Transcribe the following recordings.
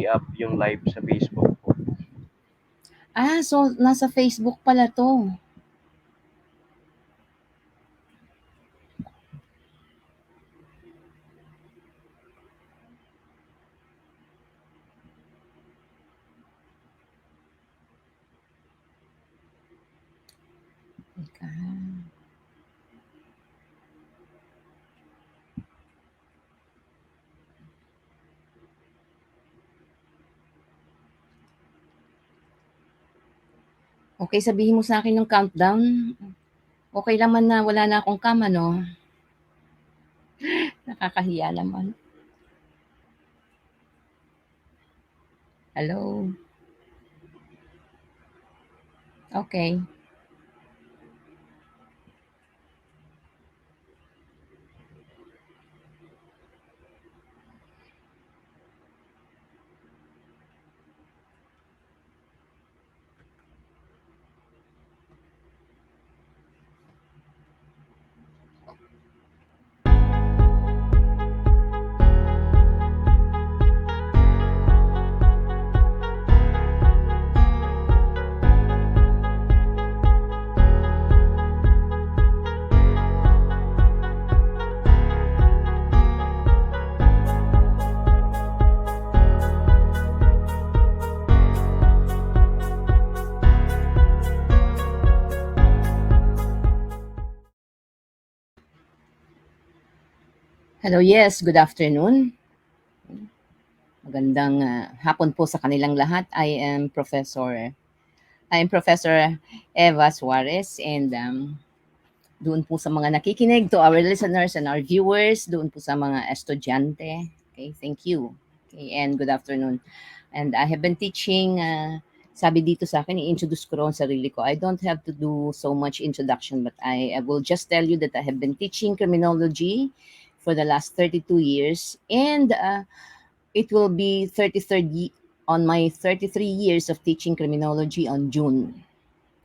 i-up yung live sa Facebook po. So nasa Facebook pala to. Teka. Okay, sabihin mo sa akin yung countdown. Okay lang man na wala na akong kama, no? Nakakahiya naman. Hello? Okay. Hello, yes, good afternoon. Magandang hapon po sa kanilang lahat. I am Professor Eva Suarez, and doon po sa mga nakikinig, to our listeners and our viewers, doon po sa mga estudyante. Okay, thank you. Okay, and good afternoon. And I have been teaching, sabi dito sa akin, i-introduce ko ang sarili ko. I don't have to do so much introduction, but I will just tell you that I have been teaching criminology for the last 32 years, and it will be 33rd on my 33 years of teaching criminology on June.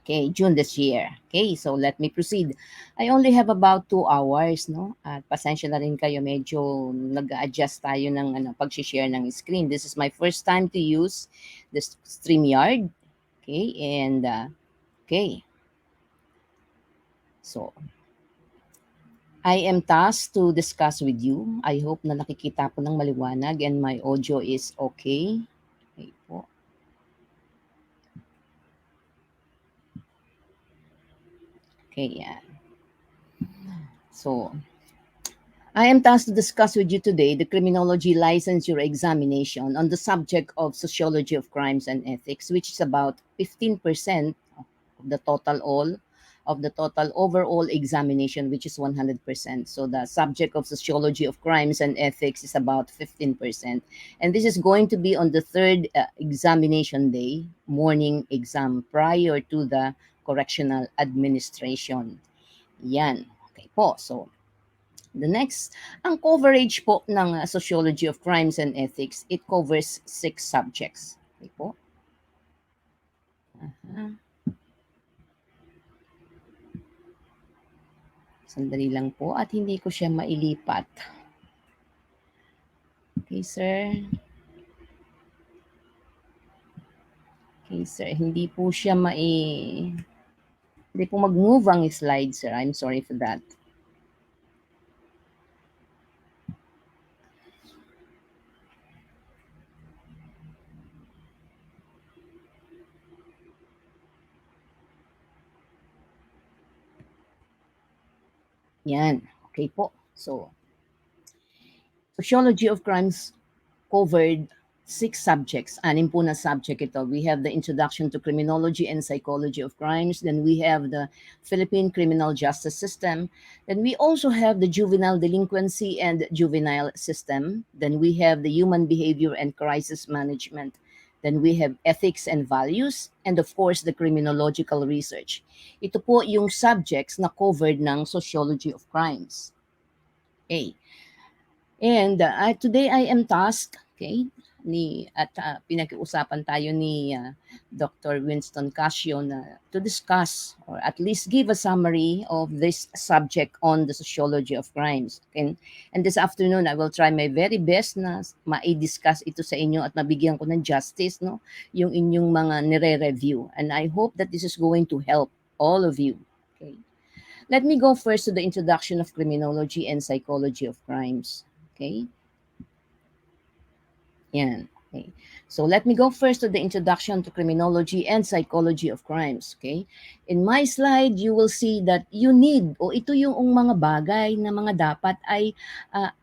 Okay, June this year. Okay, so let me proceed. I only have about 2 hours, no? At pasensya na rin kayo, medyo nag-adjust tayo ng pag-share ng screen. This is my first time to use this StreamYard. Okay, and okay. So, I am tasked to discuss with you. I hope na nakikita po ng maliwanag and my audio is okay. Okay po. Okay, yeah. So, I am tasked to discuss with you today the Criminology licensure examination on the subject of Sociology of Crimes and Ethics, which is about 15% of the total overall examination, which is 100%. So the subject of Sociology of Crimes and Ethics is about 15%. And this is going to be on the third examination day, morning exam, prior to the correctional administration. Yan. Okay po. So, the next, ang coverage po ng Sociology of Crimes and Ethics, it covers 6 subjects. Okay po. Sandali lang po at hindi ko siya mailipat. Okay, sir. Okay, sir. Hindi po siya hindi po mag-move ang slide, sir. I'm sorry for that. Yan. Okay po. So, Sociology of Crimes covered 6 subjects. 6 po na subject ito. We have the Introduction to Criminology and Psychology of Crimes. Then we have the Philippine Criminal Justice System. Then we also have the Juvenile Delinquency and Juvenile System. Then we have the Human Behavior and Crisis Management. Then we have Ethics and Values. And of course, the Criminological Research. Ito po yung subjects na covered ng Sociology of Crimes. Okay. And today I am tasked, okay, pinag-uusapan tayo ni Dr. Winston Casio na to discuss or at least give a summary of this subject on the sociology of crimes. And this afternoon, I will try my very best na ma-discuss ito sa inyo at mabigyan ko ng justice, no, yung inyong mga nire-review. And I hope that this is going to help all of you. Okay. Let me go first to the introduction of criminology and psychology of crimes. Okay. Yan. Okay. So let me go first to the introduction to criminology and psychology of crimes. Okay. In my slide, you will see that you need o ito yung mga bagay na mga dapat ay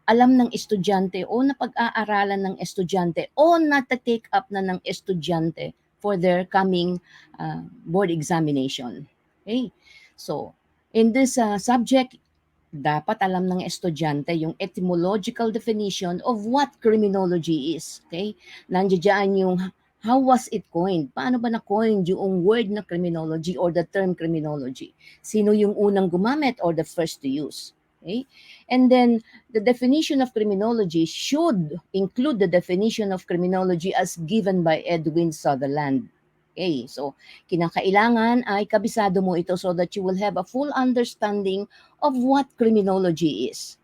alam ng estudyante o napag-aaralan ng estudyante o nata-take up na ng estudyante for their coming board examination. Okay. So in this subject, dapat alam ng estudyante yung etymological definition of what criminology is. Okay? Nandiyan yung how was it coined? Paano ba na-coined yung word na criminology or the term criminology? Sino yung unang gumamit or the first to use? Okay? And then the definition of criminology should include the definition of criminology as given by Edwin Sutherland. Okay, so kinakailangan ay kabisado mo ito so that you will have a full understanding of what criminology is.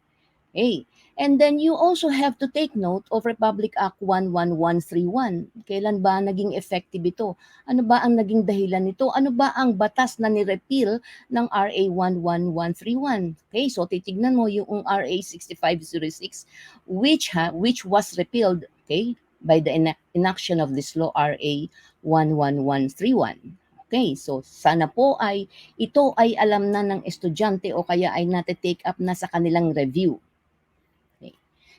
Okay. And then you also have to take note of Republic Act 11131. Kailan ba naging effective ito? Ano ba ang naging dahilan nito? Ano ba ang batas na ni-repeal ng RA 11131? Okay, so titignan mo yung RA 6506 which was repealed, okay, by the enaction of this law RA 11131. Okay, so sana po ay ito ay alam na ng estudyante o kaya ay nate-take up na sa kanilang review. Okay.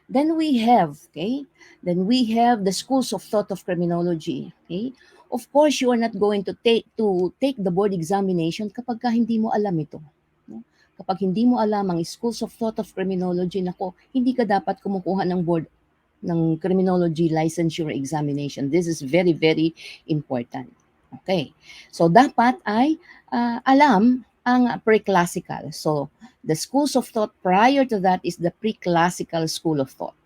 Then we have the schools of thought of criminology. Okay? Of course, you are not going to take the board examination kapag hindi mo alam ito. No? Kapag hindi mo alam ang schools of thought of criminology, nako, hindi ka dapat kumukuha ng board ng criminology licensure examination. This is very, very important. Okay. So, dapat ay alam ang pre-classical. So, the schools of thought prior to that is the pre-classical school of thought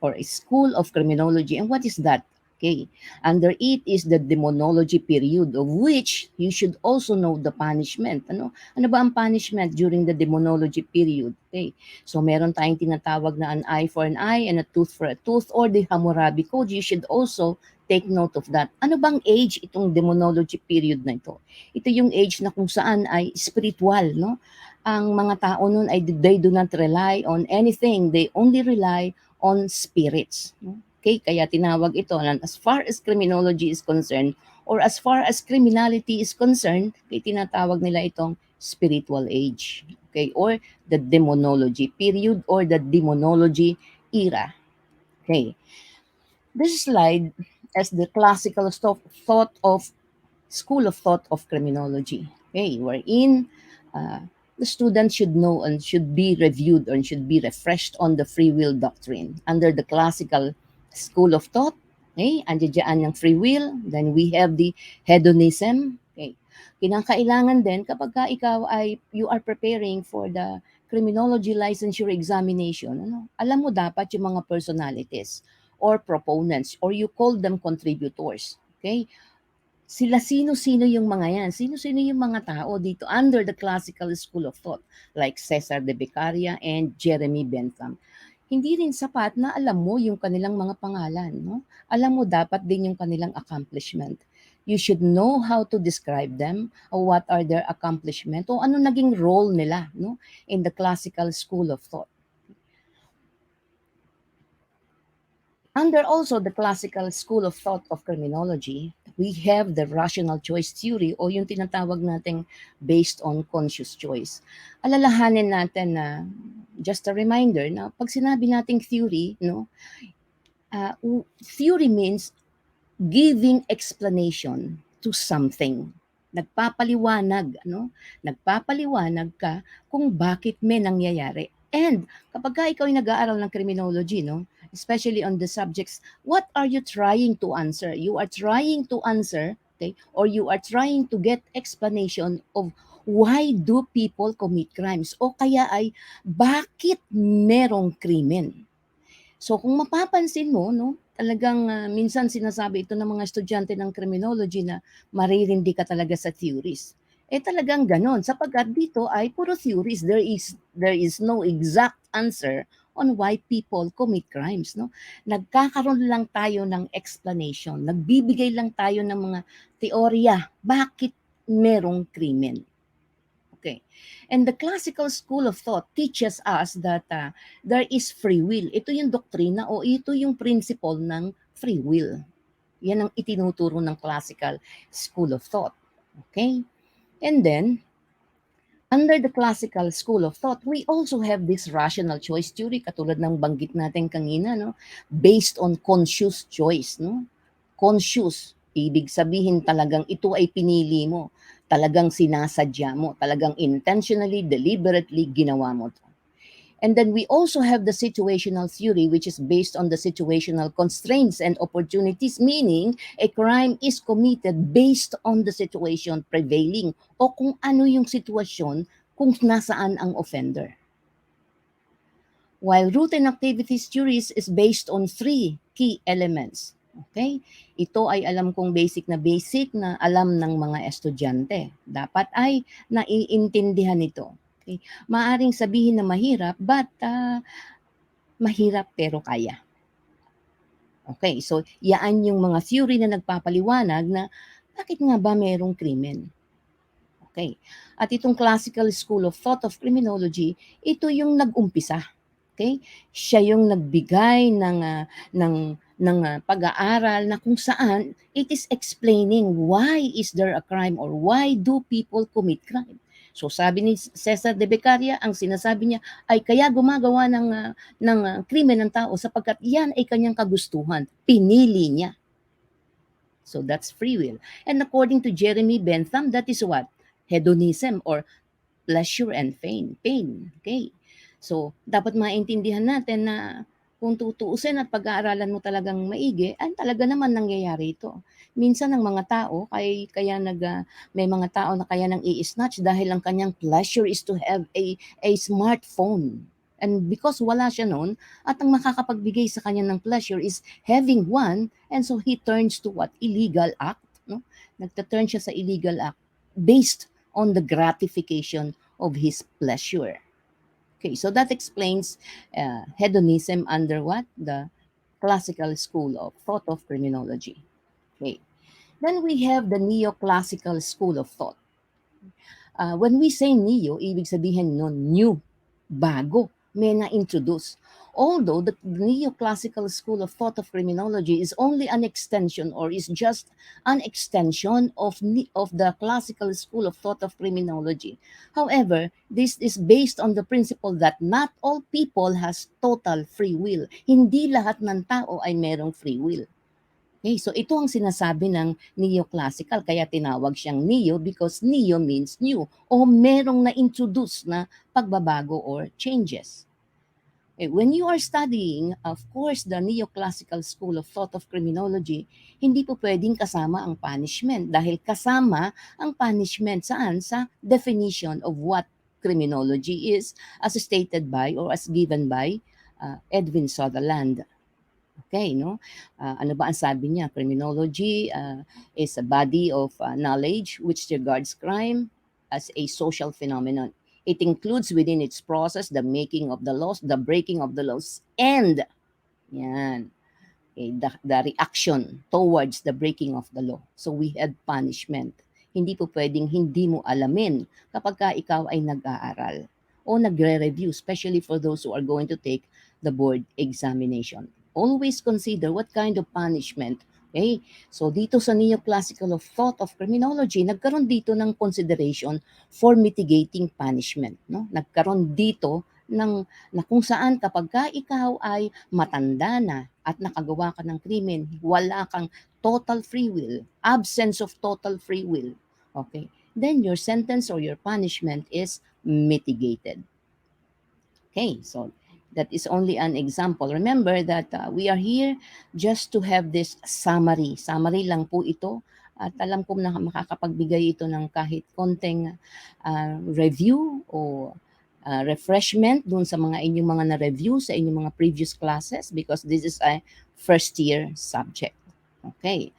or a school of criminology. And what is that? Okay. Under it is the demonology period of which you should also know the punishment. Ano ba ang punishment during the demonology period? Okay. So meron tayong tinatawag na an eye for an eye and a tooth for a tooth or the Hammurabi Code. You should also take note of that. Ano bang age itong demonology period na ito? Ito yung age na kung saan ay spiritual, no? Ang mga tao nun ay they do not rely on anything. They only rely on spirits. Okay, kaya tinawag ito na as far as criminology is concerned or as far as criminality is concerned, okay, tinatawag nila itong spiritual age. Okay, or the demonology period or the demonology era. Okay. This slide as the classical thought of school of thought of criminology. Okay, wherein the student should know and should be reviewed and should be refreshed on the free will doctrine. Under the classical school of thought, okay, andiyan yung free will, then we have the hedonism. Okay. Kinakailangan din kapag ikaw ay you are preparing for the criminology licensure examination, alam mo dapat yung mga personalities or proponents or you call them contributors. Okay? Sila sino-sino yung mga yan? Sino-sino yung mga tao dito under the classical school of thought like Cesar de Beccaria and Jeremy Bentham. Hindi rin sapat na alam mo yung kanilang mga pangalan. No? Alam mo dapat din yung kanilang accomplishment. You should know how to describe them or what are their accomplishment o ano naging role nila no, in the classical school of thought. Under also the classical school of thought of criminology, we have the rational choice theory o yung tinatawag nating based on conscious choice. Alalahanin natin na just a reminder na pag sinabi nating theory, no, theory means giving explanation to something. Nagpapaliwanag, Nagpapaliwanag ka kung bakit may nangyayari. And kapag ikaw ay nag-aaral ng criminology, no, especially on the subjects, what are you trying to answer? You are trying to answer, okay, or you are trying to get explanation of why do people commit crimes? O kaya ay bakit merong krimen? So kung mapapansin mo, no, talagang minsan sinasabi ito ng mga estudyante ng criminology na maririndi ka talaga sa theories. Talagang ganon, sapagkat dito ay puro theories. There is no exact answer on why people commit crimes, no? Nagkakaroon lang tayo ng explanation, nagbibigay lang tayo ng mga teorya bakit merong krimen. Okay. And the classical school of thought teaches us that there is free will. Ito yung doktrina o ito yung principle ng free will. Yan ang itinuturo ng classical school of thought. Okay? And then, under the classical school of thought, we also have this rational choice theory, katulad ng banggit natin kanina, no? Based on conscious choice. No? Conscious, ibig sabihin talagang ito ay pinili mo. Talagang sinasadya mo. Talagang intentionally, deliberately ginawa mo. And then we also have the situational theory, which is based on the situational constraints and opportunities, meaning a crime is committed based on the situation prevailing o kung ano yung sitwasyon kung nasaan ang offender. While routine activities theories is based on three key elements. Okay? Ito ay alam kong basic na alam ng mga estudyante. Dapat ay naiintindihan ito. Okay? Maaring sabihin na mahirap, but mahirap pero kaya. Okay, so yaan yung mga theory na nagpapaliwanag na bakit nga ba mayroong krimen. Okay. At itong classical school of thought of criminology, ito yung nag-umpisa. Okay? Siya yung nagbigay ng pag-aaral na kung saan it is explaining why is there a crime or why do people commit crime. So sabi ni Cesar de Beccaria, ang sinasabi niya ay kaya gumagawa ng krimen ng tao sapagkat yan ay kanyang kagustuhan. Pinili niya. So that's free will. And according to Jeremy Bentham, that is what? Hedonism or pleasure and pain. Okay. So, dapat maintindihan natin na kung tutuusin at pag-aaralan mo talagang maigi, ay talaga naman nangyayari ito. Minsan ang mga tao, may mga tao na kaya nang i-snatch dahil ang kanyang pleasure is to have a smartphone. And because wala siya noon, at ang makakapagbigay sa kanya ng pleasure is having one, and so he turns to what? Illegal act. No? Nagta-turn siya sa illegal act based on the gratification of his pleasure. Okay, so that explains hedonism under what? The classical school of thought of criminology. Okay. Then we have the neoclassical school of thought. When we say neo, ibig sabihin nun, new, bago, may na-introduce. Although the neoclassical school of thought of criminology is only an extension or is just an extension of the classical school of thought of criminology. However, this is based on the principle that not all people has total free will. Hindi lahat ng tao ay merong free will. Okay, so ito ang sinasabi ng neoclassical, kaya tinawag siyang neo because neo means new o merong na-introduce na pagbabago or changes. Okay, when you are studying, of course, the neoclassical school of thought of criminology, hindi po pwedeng kasama ang punishment dahil kasama ang punishment saan? Sa definition of what criminology is as stated by or as given by Edwin Sutherland. Okay, no? Ano ba ang sabi niya? Criminology is a body of knowledge which regards crime as a social phenomenon. It includes within its process the making of the laws, the breaking of the laws, and yan, okay, the reaction towards the breaking of the law. So we had punishment. Hindi po pwedeng hindi mo alamin kapag ka ikaw ay nag-aaral o nagre-review, especially for those who are going to take the board examination. Always consider what kind of punishment. Okay? So dito sa neoclassical of thought of criminology, nagkaroon dito ng consideration for mitigating punishment. No? Nagkaroon dito na kung saan kapag ka ikaw ay matanda na at nakagawa ka ng krimen, wala kang total free will, absence of total free will, okay, then your sentence or your punishment is mitigated. Okay, so that is only an example. Remember that we are here just to have this summary. Summary lang po ito. At alam ko na makakapagbigay ito ng kahit konting review o refreshment dun sa mga inyong mga na-review sa inyong mga previous classes because this is a first year subject. Okay.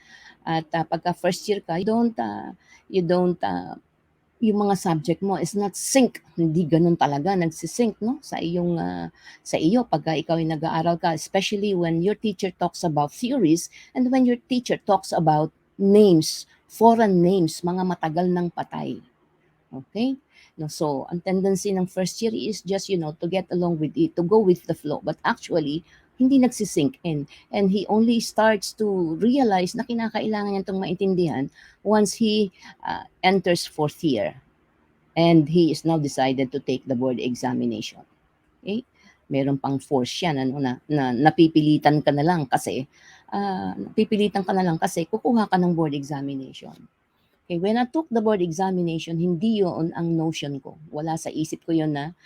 At pagka first year ka, you don't yung mga subject mo is not sync. Hindi ganun talaga nagsisync no sa iyong sa iyo pagka ikaw ay nag-aaral ka, especially when your teacher talks about theories and when your teacher talks about names, foreign names, mga matagal ng patay. Okay? No, so, ang tendency ng first year is just, to get along with it, to go with the flow. But actually, hindi nagsisink in. And he only starts to realize na kinakailangan niya itong maintindihan once he enters fourth year. And he is now decided to take the board examination. Okay? Meron pang force yan, na napipilitan ka na lang kasi kukuha ka ng board examination. Okay, when I took the board examination, hindi yun ang notion ko. Wala sa isip ko yun na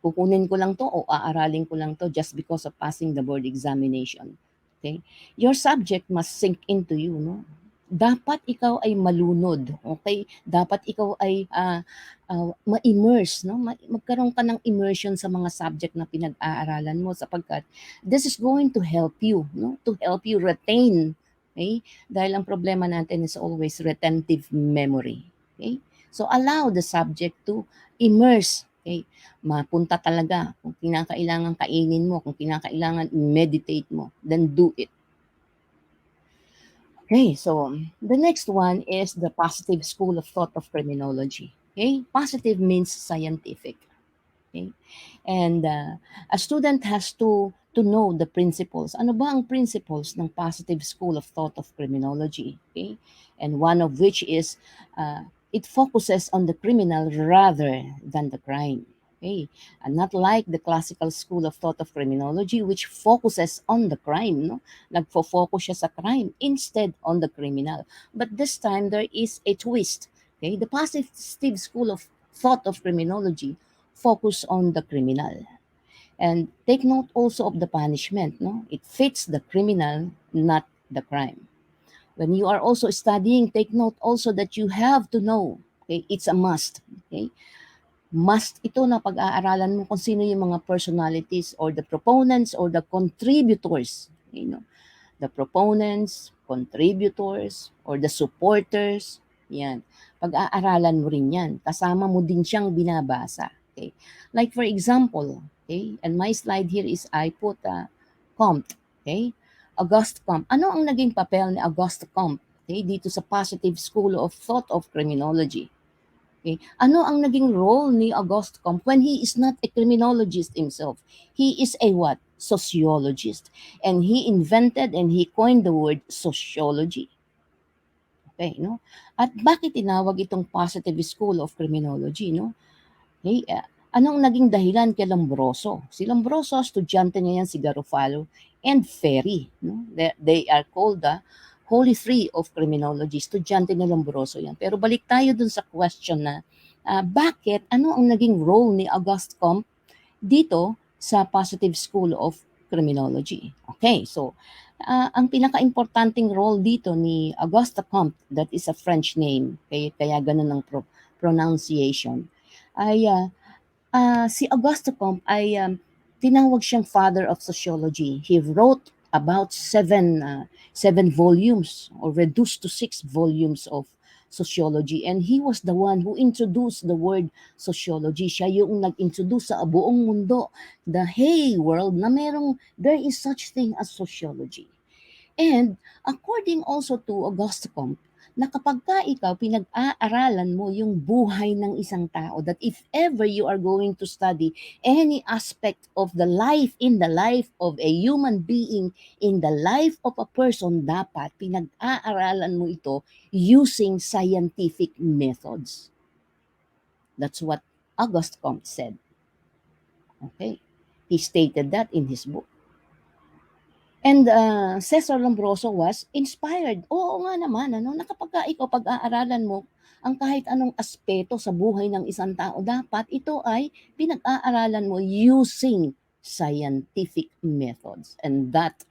kukunin ko lang to o aaralin ko lang to just because of passing the board examination. Okay? Your subject must sink into you, no? Dapat ikaw ay malunod, okay? Dapat ikaw ay ma-immerse, no? Magkaroon ka ng immersion sa mga subject na pinag-aaralan mo sapagkat this is going to help you, no? To help you retain, okay? Dahil ang problema natin is always retentive memory. Okay? So allow the subject to immerse. Okay? Mapunta talaga kung kinakailangan kainin mo, kung kinakailangan meditate mo, then do it. Okay, so the next one is the positive school of thought of criminology. Okay? Positive means scientific. Okay? And a student has to know the principles. Ano ba ang principles ng positive school of thought of criminology? Okay? And one of which is it focuses on the criminal rather than the crime. Okay? And not like the classical school of thought of criminology which focuses on the crime. No? Nagfo-focus siya sa crime instead on the criminal. But this time there is a twist. Okay? The positive school of thought of criminology focus on the criminal. And take note also of the punishment. No? It fits the criminal, not the crime. When you are also studying, take note also that you have to know. Okay? It's a must. Okay? Must ito na pag-aaralan mo kung sino yung mga personalities or the proponents or the contributors. The proponents, contributors, or the supporters. Yan. Pag-aaralan mo rin yan. Kasama mo din siyang binabasa. Okay? Like for example, okay, and my slide here is I put Comte. Okay? Auguste Comte. Ano ang naging papel ni Auguste Comte, okay, dito sa positive school of thought of criminology? Okay? Ano ang naging role ni Auguste Comte when he is not a criminologist himself? He is a what? Sociologist. And he invented and he coined the word sociology. Okay, no? At bakit tinawag itong positive school of criminology, no? Okay, anong naging dahilan kay Lombroso? Si Lombroso, estudyante niya yan si Garofalo and Ferry. No? They are called the Holy Three of Criminology. Estudyante ni Lombroso yan. Pero balik tayo dun sa question na bakit, ano ang naging role ni Auguste Comte dito sa positive school of criminology? Okay, so ang pinaka-importanting role dito ni Auguste Comte, that is a French name, kaya ganun ang pronunciation, ay si Auguste Comte ay tinawag siyang father of sociology. He wrote about seven volumes or reduced to 6 volumes of sociology, and he was the one who introduced the word sociology. Siya yung nag-introduce sa buong mundo, the hey world, na there is such thing as sociology. And according also to Auguste Comte, na kapag ka ikaw pinag-aaralan mo yung buhay ng isang tao, that if ever you are going to study any aspect of the life, in the life of a human being, in the life of a person, dapat pinag-aaralan mo ito using scientific methods. That's what Auguste Comte said. Okay? He stated that in his book. And Cesar Lombroso was inspired. Oo nga naman, na kapag ikaw pag-aaralan mo ang kahit anong aspeto sa buhay ng isang tao, dapat ito ay pinag-aaralan mo using scientific methods. And that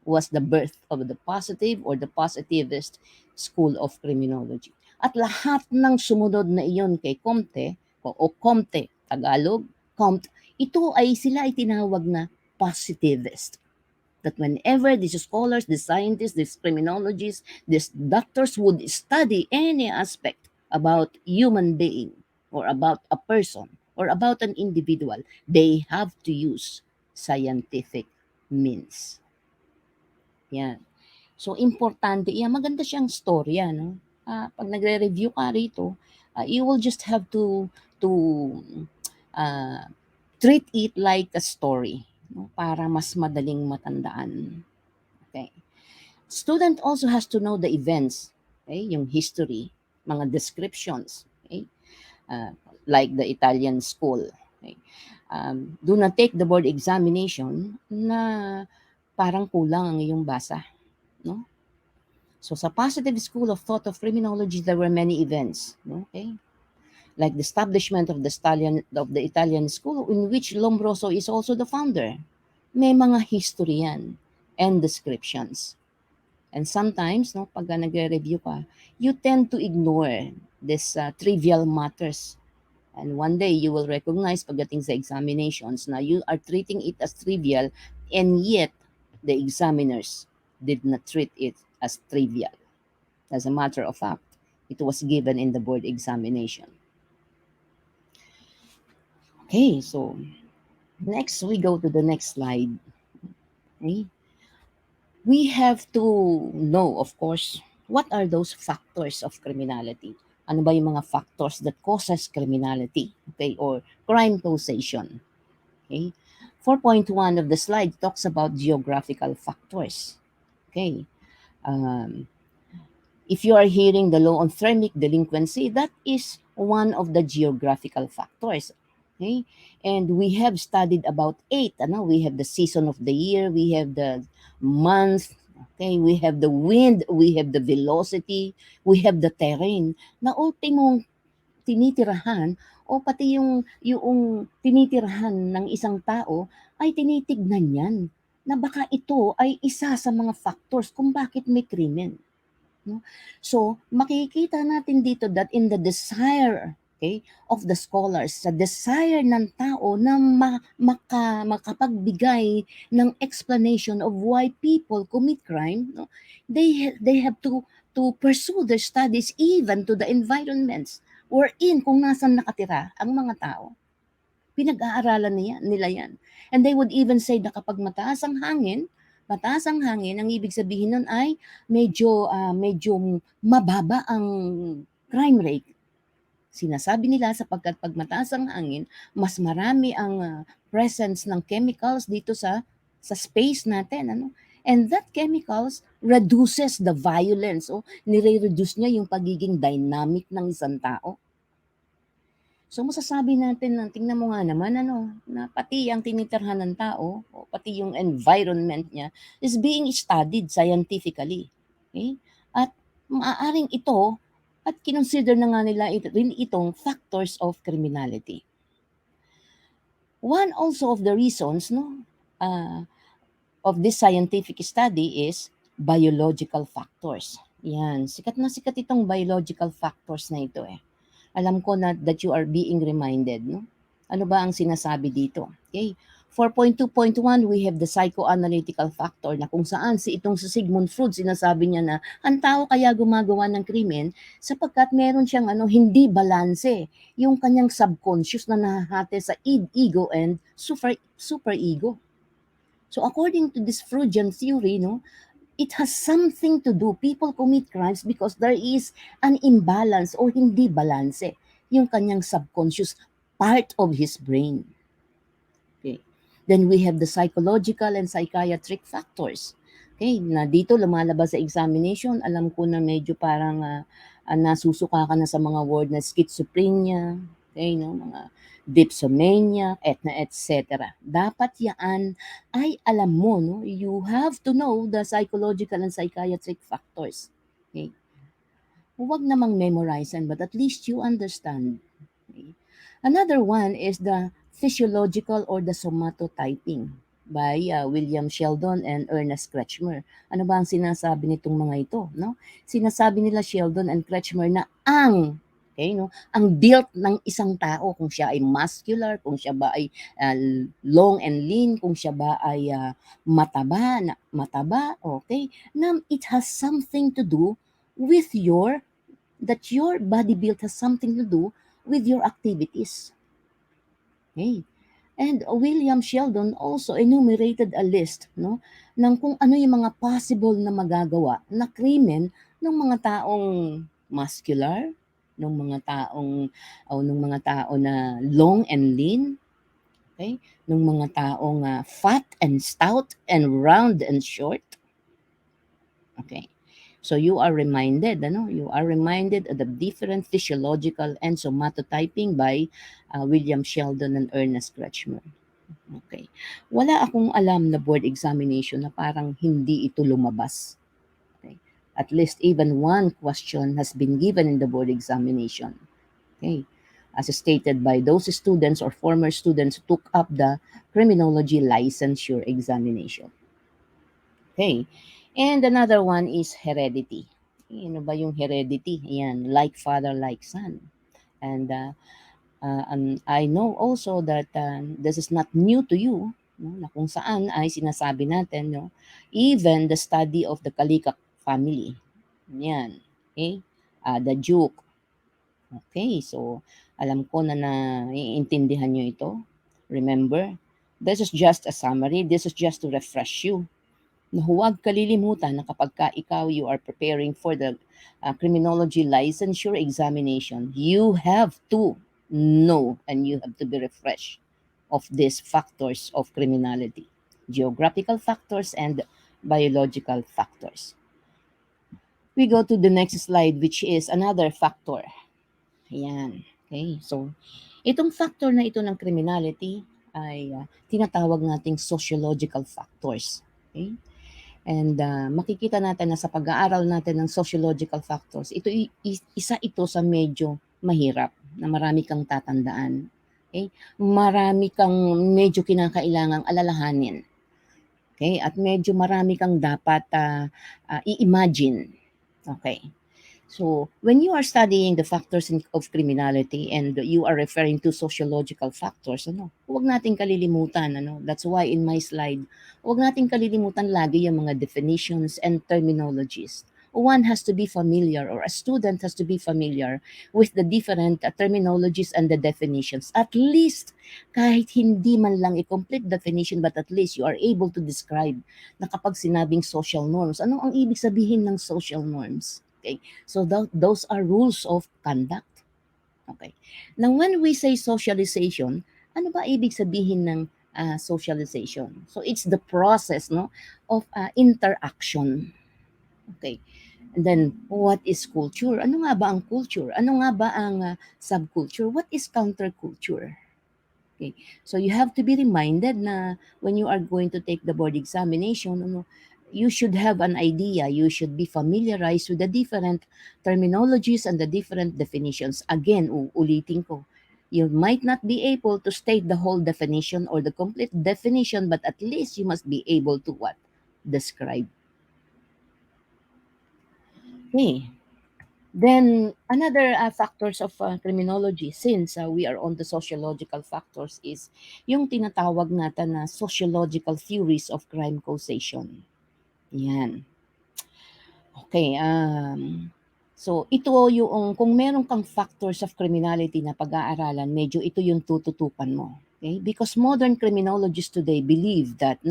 was the birth of the positive or the positivist school of criminology. At lahat ng sumunod na iyon kay Comte, o Comte, Tagalog, Comte, sila ay tinawag na positivist. That whenever these scholars, these scientists, these criminologists, these doctors would study any aspect about human being or about a person or about an individual, they have to use scientific means. Yan. So, importante yan. Maganda siyang storya, no? Pag nagre-review ka rito, you will just have to uh, treat it like a story, no? Para mas madaling matandaan. Okay. Student also has to know the events, okay? Yung history, mga descriptions, okay? Like the Italian school. Okay? Do not take the board examination na parang kulang ang iyong basa, no? So sa positive school of thought of criminology, there were many events, okay? Like the establishment of the Italian school, in which Lombroso is also the founder. May mga history yan and descriptions. And sometimes, no, pag nagre-review ka, you tend to ignore this trivial matters. And one day, you will recognize pagdating sa examinations na you are treating it as trivial, and yet, the examiners did not treat it as trivial. As a matter of fact, it was given in the board examination. Okay, so next we go to the next slide. Okay. We have to know, of course, what are those factors of criminality? Ano ba yung mga factors that causes criminality? Okay, or crime causation. Okay. 4.1 of the slide talks about geographical factors. Okay. If you are hearing the law on thermic delinquency, that is one of the geographical factors. Okay? And we have studied about 8. We have the season of the year, we have the month, okay? We have the wind, we have the velocity, we have the terrain. Na ultimong tinitirahan o pati yung tinitirahan ng isang tao ay tinitignan yan na baka ito ay isa sa mga factors kung bakit may krimen. No? So, makikita natin dito that in the desire, okay, of the scholars, sa desire ng tao na makapagbigay ng explanation of why people commit crime, no? They have to pursue their studies even to the environments wherein kung nasan nakatira ang mga tao. Pinag-aaralan nila yan. And they would even say na kapag mataas ang hangin, ang ibig sabihin nun ay medyo mababa ang crime rate. Sinasabi nila sapagkat pag mataas ang hangin, mas marami ang presence ng chemicals dito sa space natin. And that chemicals reduces the violence o nire-reduce niya yung pagiging dynamic ng isang tao. So masasabi natin na tingnan mo nga naman na pati ang tinitirhan ng tao o pati yung environment niya is being studied scientifically. Okay? At maaaring ito at kinonsider na nga nila rin itong factors of criminality. One also of the reasons of this scientific study is biological factors. Yan, sikat na sikat itong biological factors na ito Alam ko na that you are being reminded, no? Ano ba ang sinasabi dito? Okay. 4.2.1, we have the psychoanalytical factor na kung saan itong si Sigmund Freud, sinasabi niya na ang tao kaya gumagawa ng krimen sapagkat meron siyang hindi balanse yung kanyang subconscious na nahahati sa ego and super ego. So according to this Freudian theory, it has something to do. People commit crimes because there is an imbalance o hindi balanse yung kanyang subconscious part of his brain. Okay. Then we have the psychological and psychiatric factors. Okay, na dito lumalabas sa examination, alam ko na medyo parang nasusuka ka na sa mga word na schizophrenia, okay, mga dipsomania, etc. Dapat yan ay alam mo, you have to know the psychological and psychiatric factors. Okay? Huwag namang memorize but at least you understand. Okay? Another one is the physiological or the somatotyping by William Sheldon and Ernest Kretschmer. Ano ba ang sinasabi nitong mga ito? No? Sinasabi nila Sheldon and Kretschmer na ang Okay, no? Ang built ng isang tao, kung siya ay muscular, kung siya ba ay long and lean, kung siya ba ay mataba, okay? Na it has something to do with your body build has something to do with your activities. Okay? And William Sheldon also enumerated a list, no, ng kung ano yung mga possible na magagawa na krimen ng mga taong muscular, ng mga taong o ng mga tao na long and lean, okay? Ng mga taong fat and stout and round and short. Okay. So you are reminded, ano? You are reminded of the different physiological and somatotyping by William Sheldon and Ernest Kretschmer. Okay. Wala akong alam na board examination na parang hindi ito lumabas. Okay. At least even one question has been given in the board examination. Okay. As stated by those students or former students who took up the criminology licensure examination. Okay. And another one is heredity. Ano ba yung heredity? Ayan, like father, like son. And I know also that this is not new to you, no? Na kung saan ay sinasabi natin, no? Even the study of the Kalikak family. Yan. Okay? The Duke. Okay, so alam ko na naiintindihan nyo ito. Remember, this is just a summary. This is just to refresh you na huwag kalilimutan na kapag ka ikaw you are preparing for the criminology licensure examination, you have to know and you have to be refreshed of these factors of criminality, geographical factors and biological factors. We go to the next slide, which is another factor. Ayan. Okay, so itong factor na ito ng criminality ay tinatawag nating sociological factors. Okay? And makikita natin na sa pag-aaral natin ng sociological factors, ito isa ito sa medyo mahirap na marami kang tatandaan. Okay? Marami kang medyo kinakailangang alalahanin. Okay? At medyo marami kang dapat i-imagine. Okay. So, when you are studying the factors of criminality and you are referring to sociological factors, huwag nating kalilimutan, that's why in my slide, huwag nating kalilimutan lagi yung mga definitions and terminologies. One has to be familiar or a student has to be familiar with the different terminologies and the definitions. At least, kahit hindi man lang i-complete definition, but at least you are able to describe na kapag sinabing social norms, ano ang ibig sabihin ng social norms? Okay. So those are rules of conduct. Okay. Now, when we say socialization, ano ba ibig sabihin ng socialization? So it's the process, no, of interaction. Okay. And then, what is culture? Ano nga ba ang culture? Ano nga ba ang subculture? What is counterculture? Okay. So you have to be reminded na when you are going to take the board examination, you should have an idea. You should be familiarized with the different terminologies and the different definitions. Again, ulitin ko, you might not be able to state the whole definition or the complete definition, but at least you must be able to what? Describe. Okay. Then another factors of criminology, since we are on the sociological factors, is yung tinatawag natin na sociological theories of crime causation. Yan. Okay, so ito yung kung meron kang factors of criminality na pag-aaralan, medyo ito yung tututukan mo. Okay? Because modern criminologists today believe that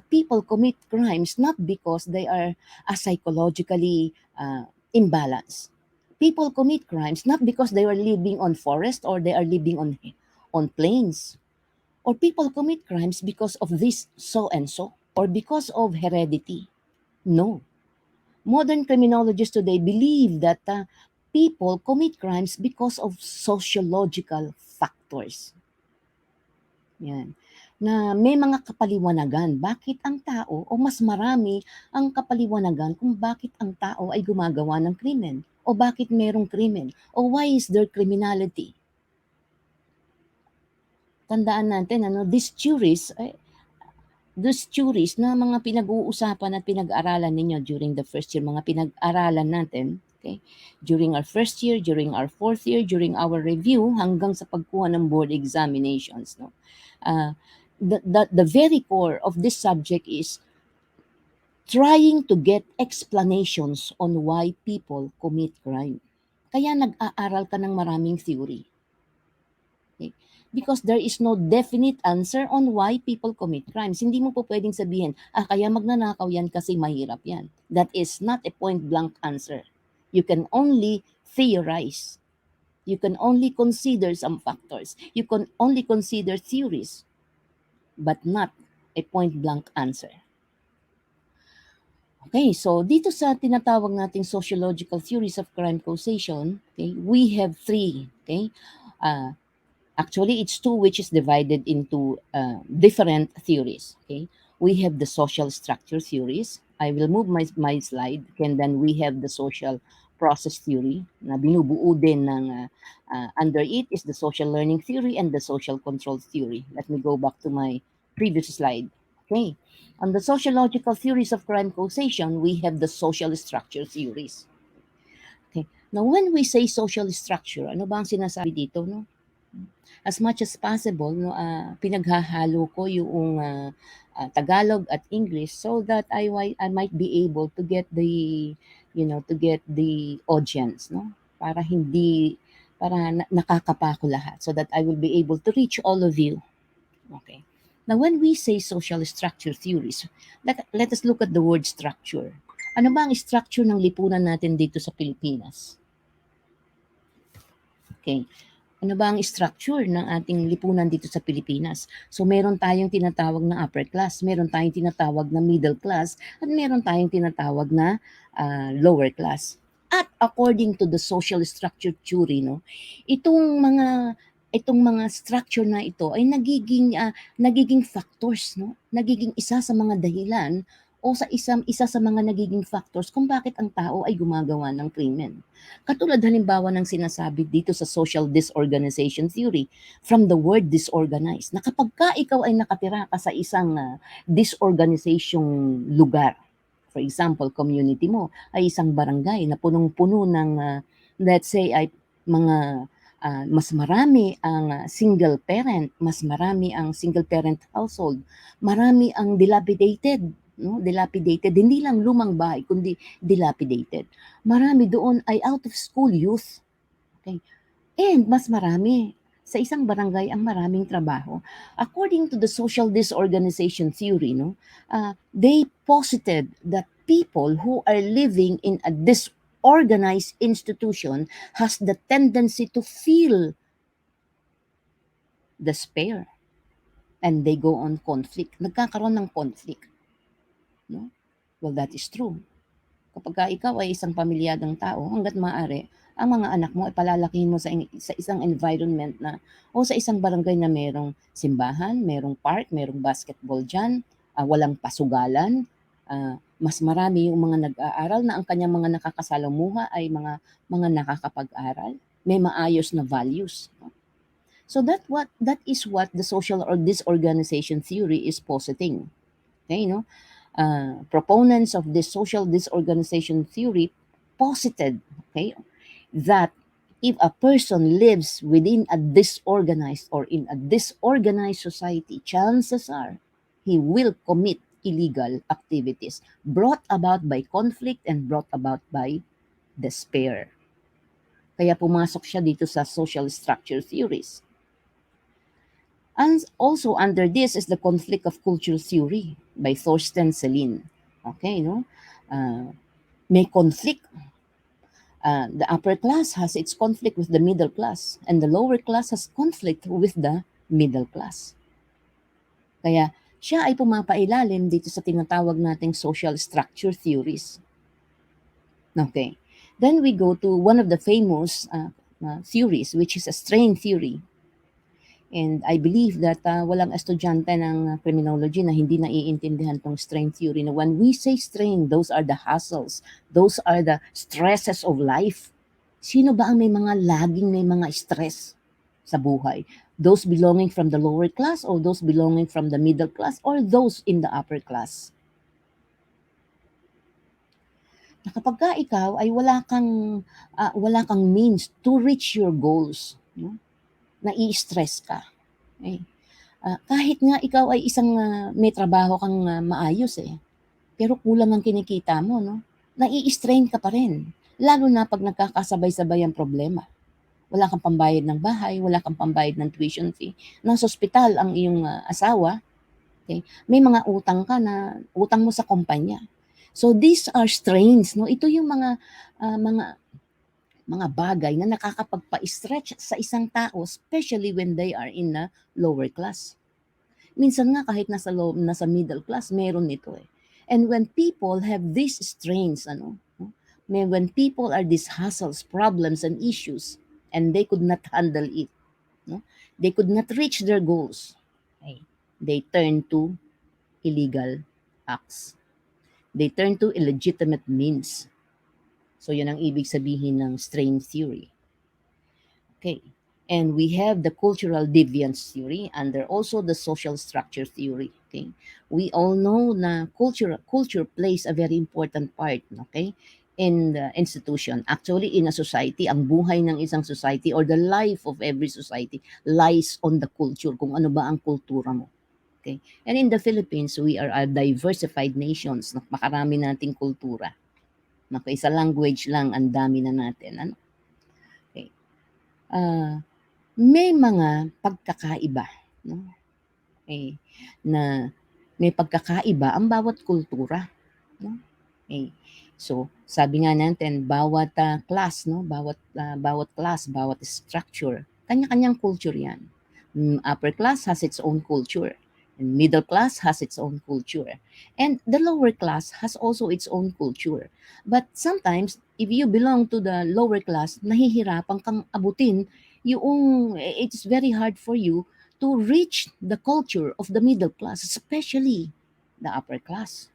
people commit crimes not because they are psychologically imbalanced. People commit crimes not because they are living on forest or they are living on plains. Or people commit crimes because of this so and so or because of heredity. No. Modern criminologists today believe that people commit crimes because of sociological factors. Yan. Na may mga kapaliwanagan bakit ang tao o mas marami ang kapaliwanagan kung bakit ang tao ay gumagawa ng krimen o bakit merong krimen o why is there criminality. Tandaan natin, these theories na mga pinag-uusapan at pinag-aralan ninyo during the first year, mga pinag-aralan natin, Okay? During our first year, during our fourth year, during our review, hanggang sa pagkuha ng board examinations. No? The very core of this subject is trying to get explanations on why people commit crime. Kaya nag-aaral ka ng maraming theory. Okay? Because there is no definite answer on why people commit crimes. Hindi mo po pwedeng sabihin, kaya magnanakaw yan kasi mahirap yan. That is not a point-blank answer. You can only theorize. You can only consider some factors. You can only consider theories, but not a point-blank answer. Okay, so dito sa tinatawag nating sociological theories of crime causation, okay, we have three. Okay, actually, it's two, which is divided into different theories. Okay, we have the social structure theories. I will move my slide, and then we have the social process theory na binubuo din ng under it is the social learning theory and the social control theory. Let me go back to my previous slide. Okay, on the sociological theories of crime causation, we have the social structure theories. Okay, now when we say social structure, ano ba ang sinasabi dito, no? As much as possible, no, pinaghahalo ko yung Tagalog at English so that I might be able to get the audience, no, para nakakapako lahat, so that I will be able to reach all of you. Okay, now when we say social structure theories, let us look at the word structure. Ano ba ang structure ng lipunan natin dito sa Pilipinas? Okay, ano ba ang structure ng ating lipunan dito sa Pilipinas? So meron tayong tinatawag na upper class, meron tayong tinatawag na middle class, at meron tayong tinatawag na lower class. At according to the social structure theory, no, itong mga structure na ito ay nagiging factors, no? Nagiging isa sa mga dahilan o isa sa mga nagiging factors kung bakit ang tao ay gumagawa ng krimen. Katulad halimbawa ng sinasabi dito sa social disorganization theory, from the word disorganized, na kapag ka ikaw ay nakatira ka sa isang disorganization lugar, for example, community mo ay isang barangay na punong-puno ng, let's say, ay mga mas marami ang single parent, mas marami ang single parent household, marami ang dilapidated, no? Dilapidated, hindi lang lumang bahay, kundi dilapidated. Marami doon ay out of school youth. Okay? And mas marami sa isang barangay ang maraming trabaho. According to the social disorganization theory, no, they posited that people who are living in a disorganized institution has the tendency to feel despair, and they go on conflict. Nagkakaroon ng conflict. No? Well, that is true. Kapag ikaw ay isang pamilyadang tao, hangga't maaari, ang mga anak mo ay palalakihin mo sa isang environment na, o sa isang barangay na merong simbahan, merong park, merong basketball dyan, walang pasugalan, mas marami yung mga nag-aaral na ang kanyang mga nakakasalamuha ay mga nakakapag-aral, may maayos na values. So that is what the social or disorganization theory is positing. Okay, no? Proponents of this social disorganization theory posited, okay, that if a person lives within a disorganized or in a disorganized society, chances are he will commit illegal activities brought about by conflict and brought about by despair. Kaya pumasok siya dito sa social structure theories. And also under this is the conflict of culture theory by Thorsten Selin. Okay, no? May conflict. The upper class has its conflict with the middle class, and the lower class has conflict with the middle class. Kaya siya ay pumapailalim dito sa tinatawag nating social structure theories. Okay. Then we go to one of the famous theories, which is a strain theory. And I believe that walang estudyante ng criminology na hindi naiintindihan tong strain theory. Na when we say strain, those are the hassles. Those are the stresses of life. Sino ba ang may mga stress sa buhay? Those belonging from the lower class, or those belonging from the middle class, or those in the upper class? Na kapag ka ikaw ay wala kang means to reach your goals, no? Nai-stress ka. Okay? Kahit nga ikaw ay isang may trabaho kang maayos pero kulang ang kinikita mo, no? Nai-strain ka pa rin. Lalo na pag nagkakasabay-sabay ang problema. Wala kang pambayad ng bahay, wala kang pambayad ng tuition fee. Nasa ospital ang iyong asawa, okay? May mga utang ka na utang mo sa kumpanya. So these are strains, no? Ito yung mga bagay na nakakapagpa-stretch sa isang tao, especially when they are in a lower class. Minsan nga kahit nasa middle class, meron nito And when people have these strains, when people are these hassles, problems, and issues, and they could not handle it, no? They could not reach their goals. Okay? They turn to illegal acts. They turn to illegitimate means. So yun ang ibig sabihin ng strain theory. Okay. And we have the cultural deviance theory under also the social structure theory. Okay. We all know na culture plays a very important part, okay, in the institution. Actually, in a society, ang buhay ng isang society or the life of every society lies on the culture, kung ano ba ang kultura mo. Okay. And in the Philippines, we are a diversified nations. Napakarami nating kultura. Isa language lang, ang dami na natin. Ano? Okay. May mga pagkakaiba, no? Na may pagkakaiba ang bawat kultura, no? So, sabi nga natin bawat class, no? Bawat class, bawat structure, kanya-kanyang culture 'yan. Upper class has its own culture. And middle class has its own culture. And the lower class has also its own culture. But sometimes, if you belong to the lower class, nahihirapan kang abutin it's very hard for you to reach the culture of the middle class, especially the upper class.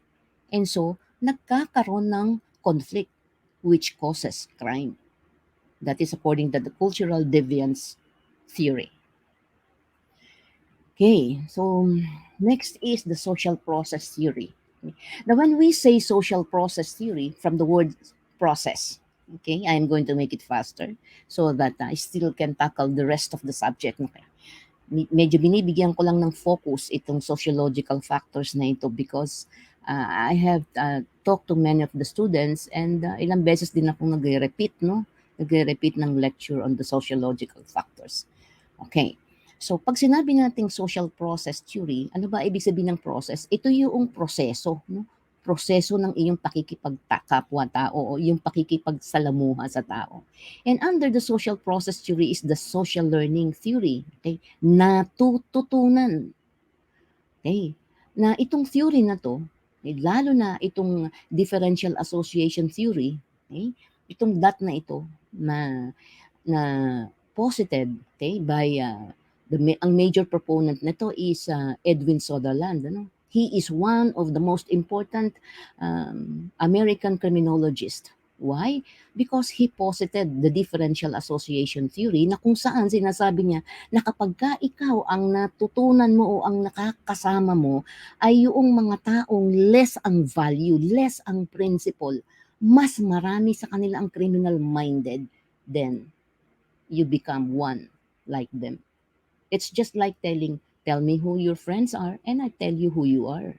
And so, nagkakaroon ng conflict which causes crime. That is according to the cultural deviance theory. Okay, so next is the social process theory. Now, when we say social process theory, from the word process, okay, I'm going to make it faster so that I still can tackle the rest of the subject. Okay. Medyo binibigyan ko lang ng focus itong sociological factors na ito because I have talked to many of the students and ilang beses din akong nagre-repeat, no? Nagre-repeat ng lecture on the sociological factors. Okay. So, pag sinabi nating social process theory, ano ba ibig sabihin ng process? Ito yung proseso, no? Proseso ng iyong pakikipagkapwa-tao o yung pakikipagsalamuha sa tao. And under the social process theory is the social learning theory. Okay? Natututunan. Okay? Na itong theory na to, lalo na itong differential association theory, okay? Itong dot na ito na posited, okay, by ang major proponent nito is Edwin Sutherland. Ano? He is one of the most important American criminologists. Why? Because he posited the differential association theory na kung saan sinasabi niya na kapag ka ikaw ang natutunan mo o ang nakakasama mo ay yung mga taong less ang value, less ang principle, mas marami sa kanila ang criminal minded, then you become one like them. It's just like tell me who your friends are and I tell you who you are.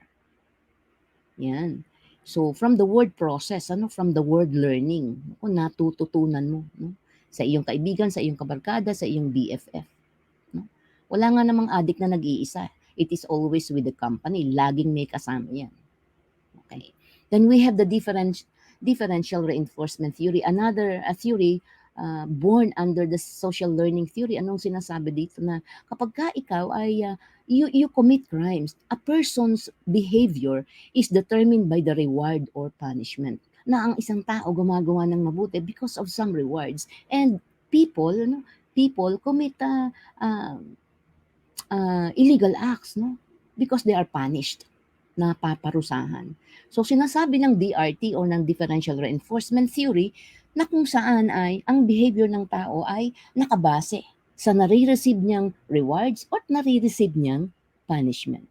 Yan. So, from the word process, from the word learning, natututunan mo, no? Sa iyong kaibigan, sa iyong kabarkada, sa iyong BFF. No? Wala nga namang adik na nag-iisa. It is always with the company. Laging may kasama yan. Okay. Then we have the differential reinforcement theory, another theory born under the social learning theory. Anong sinasabi dito na kapag ka ikaw ay you commit crimes, a person's behavior is determined by the reward or punishment. Na ang isang tao gumagawa ng mabuti because of some rewards. And people commit illegal acts, no? Because they are punished, napaparusahan. So sinasabi ng DRT o ng differential reinforcement theory na kung saan ay ang behavior ng tao ay nakabase sa nare-receive niyang rewards or nare-receive niyang punishment.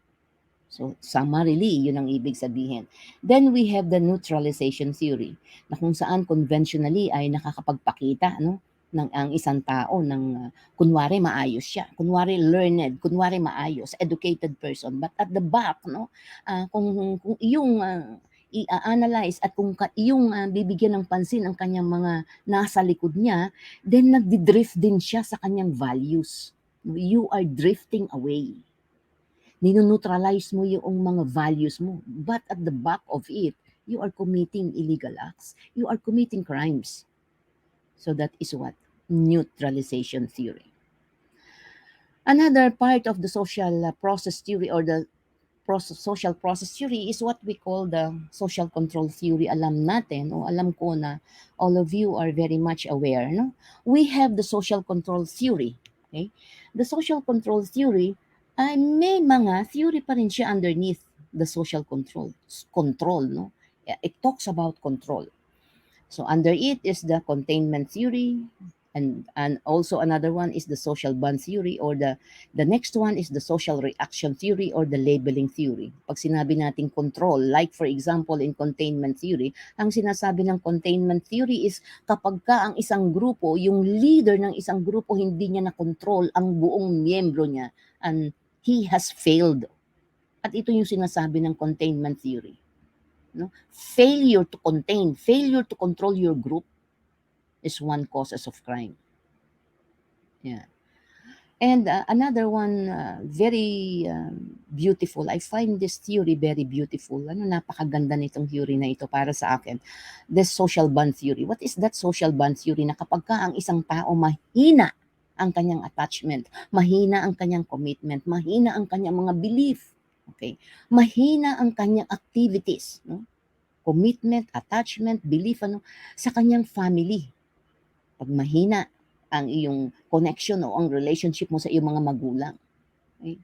So, summarily, yun ang ibig sabihin. Then we have the neutralization theory na kung saan conventionally ay nakakapagpakita ng ang isang tao ng kunwari maayos siya, kunwari learned, kunwari maayos, educated person, but at the back kung iyong i-analyze at kung iyong bibigyan ng pansin ang kanyang mga nasa likod niya, then nagdi-drift din siya sa kanyang values. You are drifting away. Ninoneutralize mo yung mga values mo. But at the back of it, you are committing illegal acts. You are committing crimes. So that is what? Neutralization theory. Another part of the social process theory or the social process theory is what we call the social control theory. Alam natin o alam ko na all of you are very much aware. No? We have the social control theory. Okay? The social control theory ay may mga theory pa rin siya underneath the social control. Control, no? It talks about control. So under it is the containment theory, and also another one is the social bond theory, or the next one is the social reaction theory or the labeling theory. Pag sinabi nating control, like for example in containment theory, ang sinasabi ng containment theory is kapag ka ang isang grupo, yung leader ng isang grupo hindi niya na control ang buong miyembro niya, and he has failed. At ito yung sinasabi ng containment theory. No? Failure to contain, failure to control your group is one causes of crime. Yeah. And another one, very beautiful. I find this theory very beautiful. Napakaganda nitong theory na ito para sa akin. The social bond theory. What is that social bond theory? Na kapag ka ang isang tao mahina ang kanyang attachment, mahina ang kanyang commitment, mahina ang kanyang mga belief, okay? Mahina ang kanyang activities, no? Commitment, attachment, belief, sa kanyang family. Pag mahina ang iyong connection o ang relationship mo sa iyong mga magulang, okay?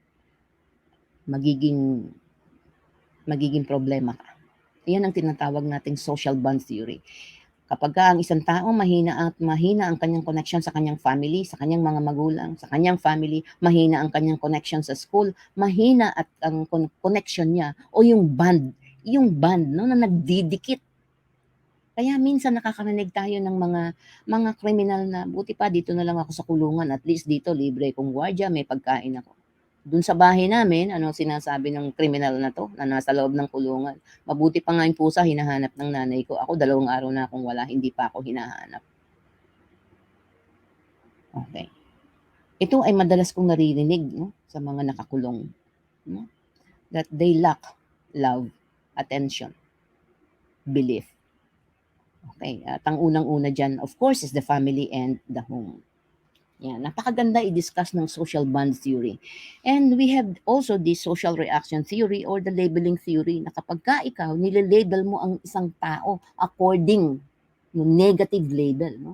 magiging problema ka. Yan ang tinatawag nating social bond theory. Kapag ka ang isang tao mahina ang kanyang connection sa kanyang family, sa kanyang mga magulang, sa kanyang family, mahina ang kanyang connection sa school, mahina at ang connection niya o yung bond no, na nagdidikit. Kaya minsan nakakarinig tayo ng mga kriminal na buti pa dito na lang ako sa kulungan, at least dito libre kong gwardiya, may pagkain ako. Doon sa bahay namin, sinasabi ng kriminal na to na nasa loob ng kulungan? Mabuti pa nga yung pusa hinahanap ng nanay ko. Ako 2 araw na akong wala, hindi pa ako hinahanap. Okay. Ito ay madalas kong naririnig, no, sa mga nakakulong, no? That they lack love, attention, belief. Okay, at ang unang-una dyan, of course, is the family and the home. Yan, napakaganda i-discuss ng social bond theory. And we have also the social reaction theory or the labeling theory na kapag ka ikaw, nililabel mo ang isang tao according to negative label. No?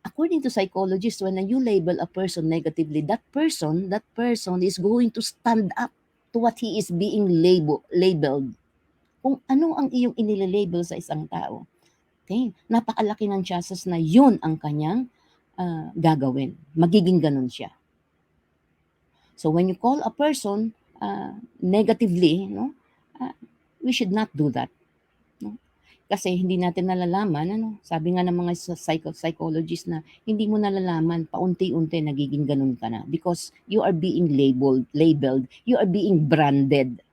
According to psychologists, when you label a person negatively, that person is going to stand up to what he is being labeled. Kung ano ang iyong inililabel sa isang tao, okay, napakalaki ng chances na yun ang kanyang gagawin. Magiging ganun siya. So when you call a person negatively, no, we should not do that. No? Kasi hindi natin nalalaman, sabi nga ng mga psychologists na hindi mo nalalaman, paunti-unti nagiging ganun ka na because you are being labeled, you are being branded.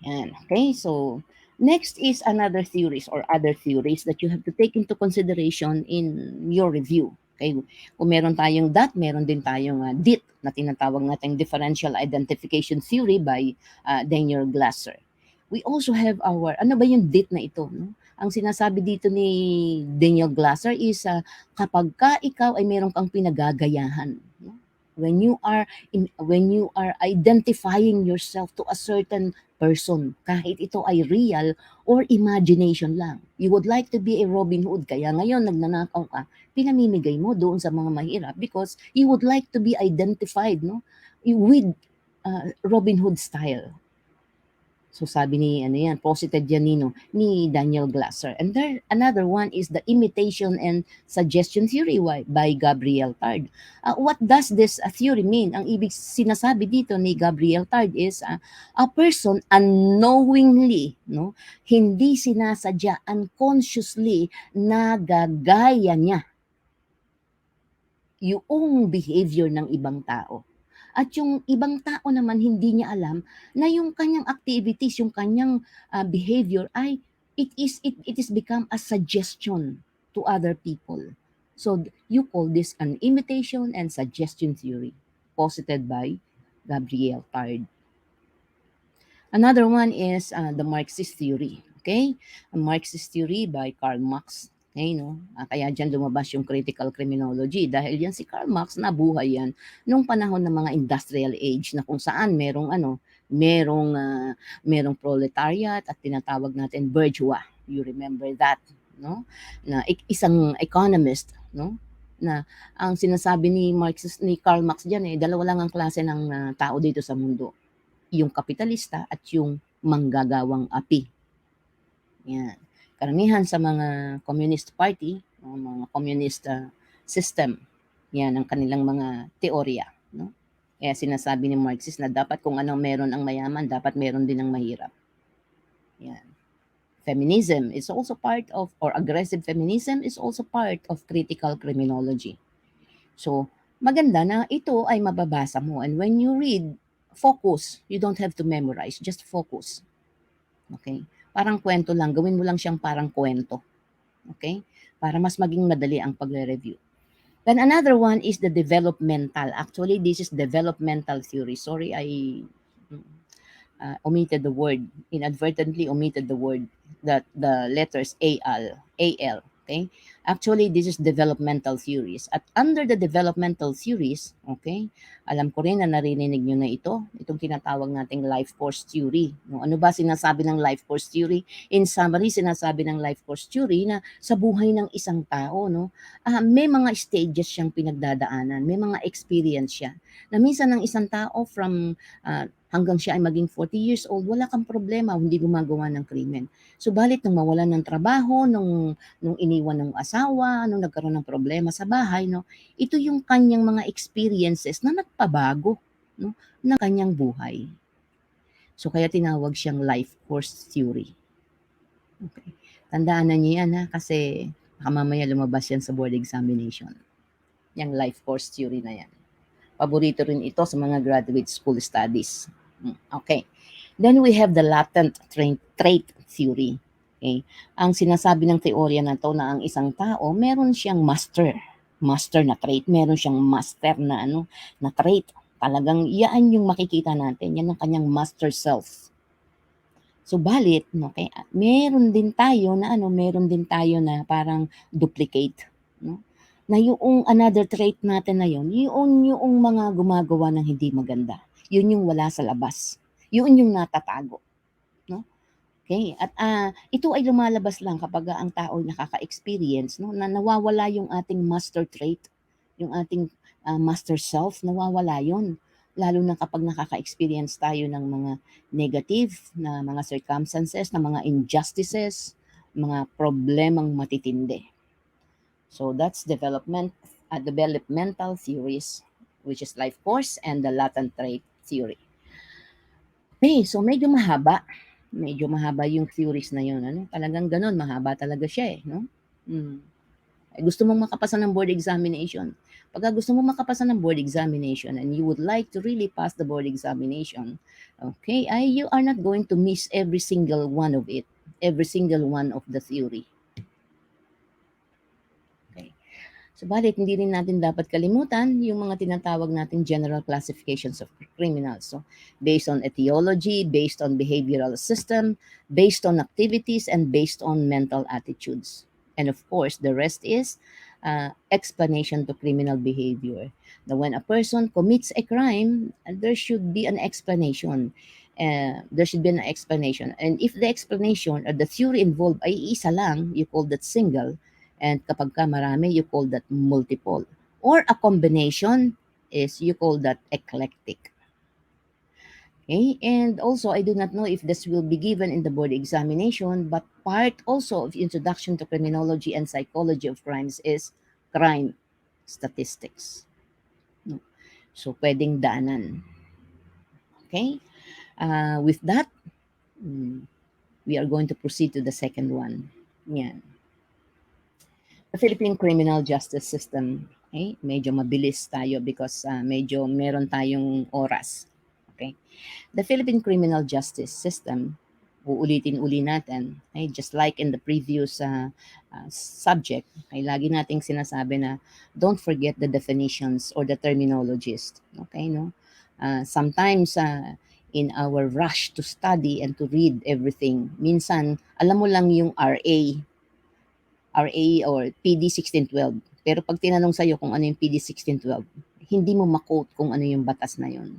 Yan, okay, so next is another theories or other theories that you have to take into consideration in your review. Okay, kung meron tayong DAT, meron din tayong DIT na tinatawag nating Differential Identification Theory by Daniel Glasser. We also have our, ano ba yung DIT na ito? No? Ang sinasabi dito ni Daniel Glasser is kapag ka ikaw ay meron kang pinagagayahan, no? when you are identifying yourself to a certain person, kahit ito ay real or imagination lang. You would like to be a Robin Hood, kaya ngayon nagnanakaw ka, pinamimigay mo doon sa mga mahirap because you would like to be identified, no, with Robin Hood style. So sabi ni ano yan, posited yan ni Daniel Glasser. And there another one is the imitation and suggestion theory by Gabriel Tard. What does this theory mean? Ang ibig sinasabi dito ni Gabriel Tard is a person unknowingly, hindi sinasadya, unconsciously nagagaya niya yung behavior ng ibang tao. At yung ibang tao naman hindi niya alam na yung kanyang activities, yung kanyang behavior ay it is become a suggestion to other people. So you call this an imitation and suggestion theory, posited by Gabriel Tard. Another one is the Marxist Theory. Okay? A Marxist Theory by Karl Marx. Okay, no? Kaya dyan lumabas yung critical criminology dahil yan si Karl Marx nabuhay yan nung panahon ng mga industrial age na kung saan merong proletariat at tinatawag natin bourgeois. You remember that, no? Na isang economist, no? Na ang sinasabi ni Karl Marx diyan dalawa lang ang klase ng tao dito sa mundo, yung kapitalista at yung manggagawang api. Yan. Karamihan sa mga communist party, mga communist system, yan ang kanilang mga teorya. No? Kaya sinasabi ni Marxist na dapat kung anong meron ang mayaman, dapat meron din ang mahirap. Yan. Feminism is also part of, or aggressive feminism is also part of critical criminology. So, maganda na ito ay mababasa mo. And when you read, focus. You don't have to memorize. Just focus. Okay? Parang kwento lang. Gawin mo lang siyang parang kwento. Okay? Para mas maging madali ang pagre-review. Then another one is the developmental. Actually, this is developmental theory. Sorry, I omitted the word. Inadvertently omitted the word. That the letters AL. Okay? Actually, this is developmental theories. At under the developmental theories, okay, alam ko rin na narinig nyo na itong tinatawag nating life course theory. No, ano ba sinasabi ng life course theory? In summary, sinasabi ng life course theory na sa buhay ng isang tao, may mga stages siyang pinagdadaanan, may mga experience siya. Na minsan ng isang tao from hanggang siya ay maging 40 years old, wala kang problema, hindi gumagawa ng krimen. Subalit nung mawalan ng trabaho, nung iniwan ng asawa, nung nagkaroon ng problema sa bahay, ito yung kanyang mga experiences na nagpabago, ng kanyang buhay. So kaya tinawag siyang life course theory. Okay. Tandaan na niyo yan kasi mamaya lumabas yan sa board examination. Yung life course theory na yan. Paborito rin ito sa mga graduate school studies. Okay. Then we have the latent trait theory. Okay. Ang sinasabi ng teorya na to na ang isang tao, meron siyang master na trait, meron siyang master na na trait. Talagang yan yung makikita natin, yan ang kanyang master self. Subalit, okay, meron din tayo na parang duplicate, na yung another trait natin na yung mga gumagawa ng hindi maganda. Yun yung wala sa labas. Yun yung natatago. No? Okay? At ito ay lumalabas lang kapag ang tao ay nakaka-experience, na nawawala yung ating master trait, yung ating master self, nawawala yun. Lalo na kapag nakaka-experience tayo ng mga negative na mga circumstances, na mga injustices, mga problemang matitindi. So that's developmental theories, which is life course, and the latent trait theory. Okay, so medyo mahaba yung theories na yun. Talagang ganun, mahaba talaga siya no? Gusto mong makapasa ng board examination. Pagka gusto mong makapasa ng board examination and you would like to really pass the board examination, okay, you are not going to miss every single one of it, every single one of the theory. Subalit, hindi rin natin dapat kalimutan yung mga tinatawag natin general classifications of criminals. So, based on etiology, based on behavioral system, based on activities, and based on mental attitudes. And of course, the rest is explanation to criminal behavior. Now, when a person commits a crime, there should be an explanation. There should be an explanation. And if the explanation or the theory involved ay isa lang, you call that single. And kapag ka marami, you call that multiple. Or a combination is you call that eclectic. Okay, and also I do not know if this will be given in the board examination, but part also of Introduction to Criminology and Psychology of Crimes is crime statistics. No? So, pwedeng daanan. Okay? With that, mm, we are going to proceed to the second one. Yan. The Philippine criminal justice system. Okay? Medyo mabilis tayo because medyo meron tayong oras. Okay? The Philippine criminal justice system, uulitin uli natin, okay? Just like in the previous subject, okay? Lagi nating sinasabi na don't forget the definitions or the terminologies. Okay, no? Sometimes in our rush to study and to read everything, minsan alam mo lang yung RA or PD 1612. Pero pag tinanong sa'yo kung ano yung PD 1612, hindi mo ma-quote kung ano yung batas na yon.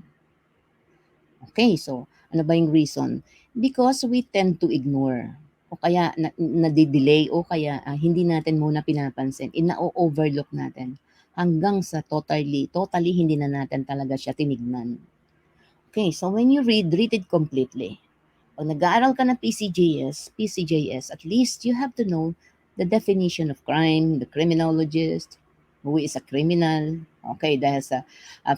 Okay, so ano ba yung reason? Because we tend to ignore o kaya nade-delay o kaya hindi natin muna pinapansin, ina-overlook natin hanggang sa totally hindi na natin talaga siya tinignan. Okay, so when you read it completely. Pag nag-aaral ka ng PCJS, at least you have to know the definition of crime, the criminologist, who is a criminal. Okay, dahil sa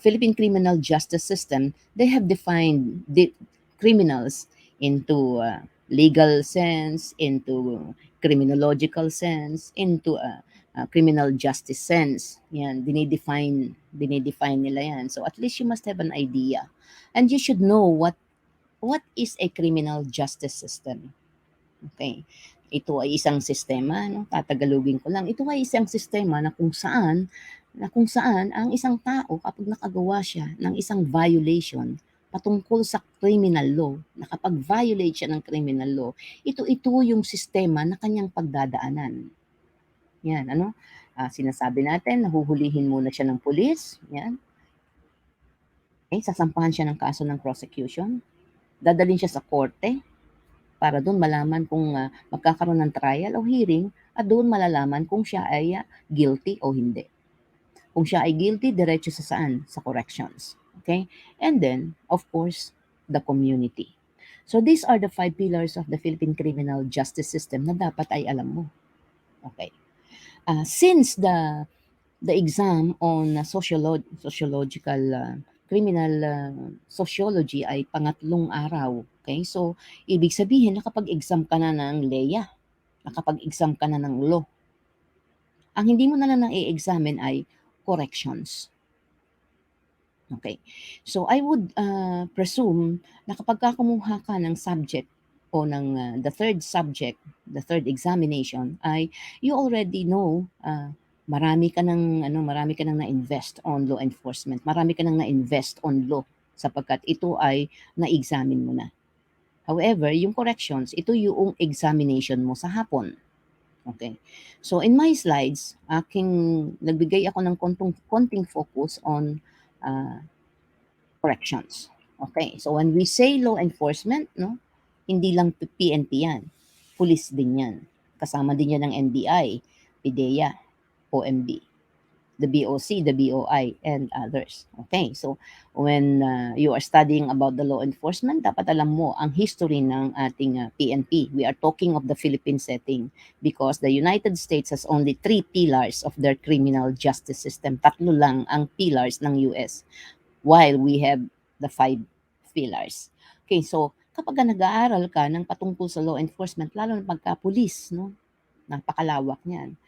Philippine criminal justice system, they have defined the criminals into legal sense, into criminological sense, into criminal justice sense. Yan, dinidefine nila yan. So at least you must have an idea. And you should know what is a criminal justice system? Okay. Ito ay isang sistema, no? Tatagalogin ko lang. Ito ay isang sistema na kung saan ang isang tao kapag nakagawa siya ng isang violation patungkol sa criminal law, nakapag-violate siya ng criminal law, ito yung sistema na kanyang pagdadaanan. Yan, ano? Sinasabi natin, nahuhulihin muna siya ng pulis, yan. Okay, sasampahan siya ng kaso ng prosecution, dadalhin siya sa korte, para doon malaman kung magkakaroon ng trial o hearing at doon malalaman kung siya ay guilty o hindi. Kung siya ay guilty, diretso sa saan? Sa corrections. Okay? And then, of course, the community. So these are the 5 pillars of the Philippine criminal justice system na dapat ay alam mo. Okay. Since the exam on sociological criminal sociology ay pangatlong araw. Okay? So, ibig sabihin, nakapag-exam ka na ng LEA, nakapag-exam ka na ng law. Ang hindi mo na lang i-examine ay corrections. Okay. So, I would presume na kapag kumuha ka ng subject o ng the third subject, the third examination, ay you already know marami ka nang na-invest on law enforcement. Marami ka nang na-invest on law sapagkat ito ay na-examine mo na. However, yung corrections, ito yung examination mo sa hapon. Okay. So in my slides, nagbigay ako ng konting focus on corrections. Okay. So when we say law enforcement, no, hindi lang PNP yan. Police din yan. Kasama din yan ng NBI, PIDEA, OMB, the BOC, the BOI, and others. Okay, so when you are studying about the law enforcement, dapat alam mo ang history ng ating PNP. We are talking of the Philippine setting because the United States has only 3 pillars of their criminal justice system. 3 lang ang pillars ng US, while we have the 5 pillars. Okay, so kapag nag-aaral ka ng patungkol sa law enforcement, lalo na pagka-police, no? Napakalawak niyan.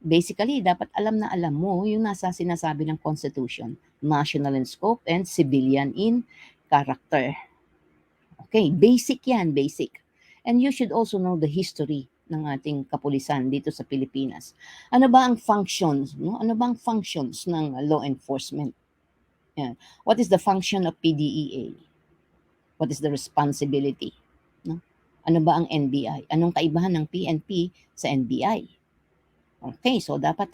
Basically, dapat alam na alam mo yung nasa sinasabi ng Constitution, national in scope and civilian in character. Okay, basic yan, basic. And you should also know the history ng ating kapulisan dito sa Pilipinas. Ano ba ang functions, no? Ano ba ang functions ng law enforcement? Yan. What is the function of PDEA? What is the responsibility? No? Ano ba ang NBI? Anong kaibahan ng PNP sa NBI? Okay, so dapat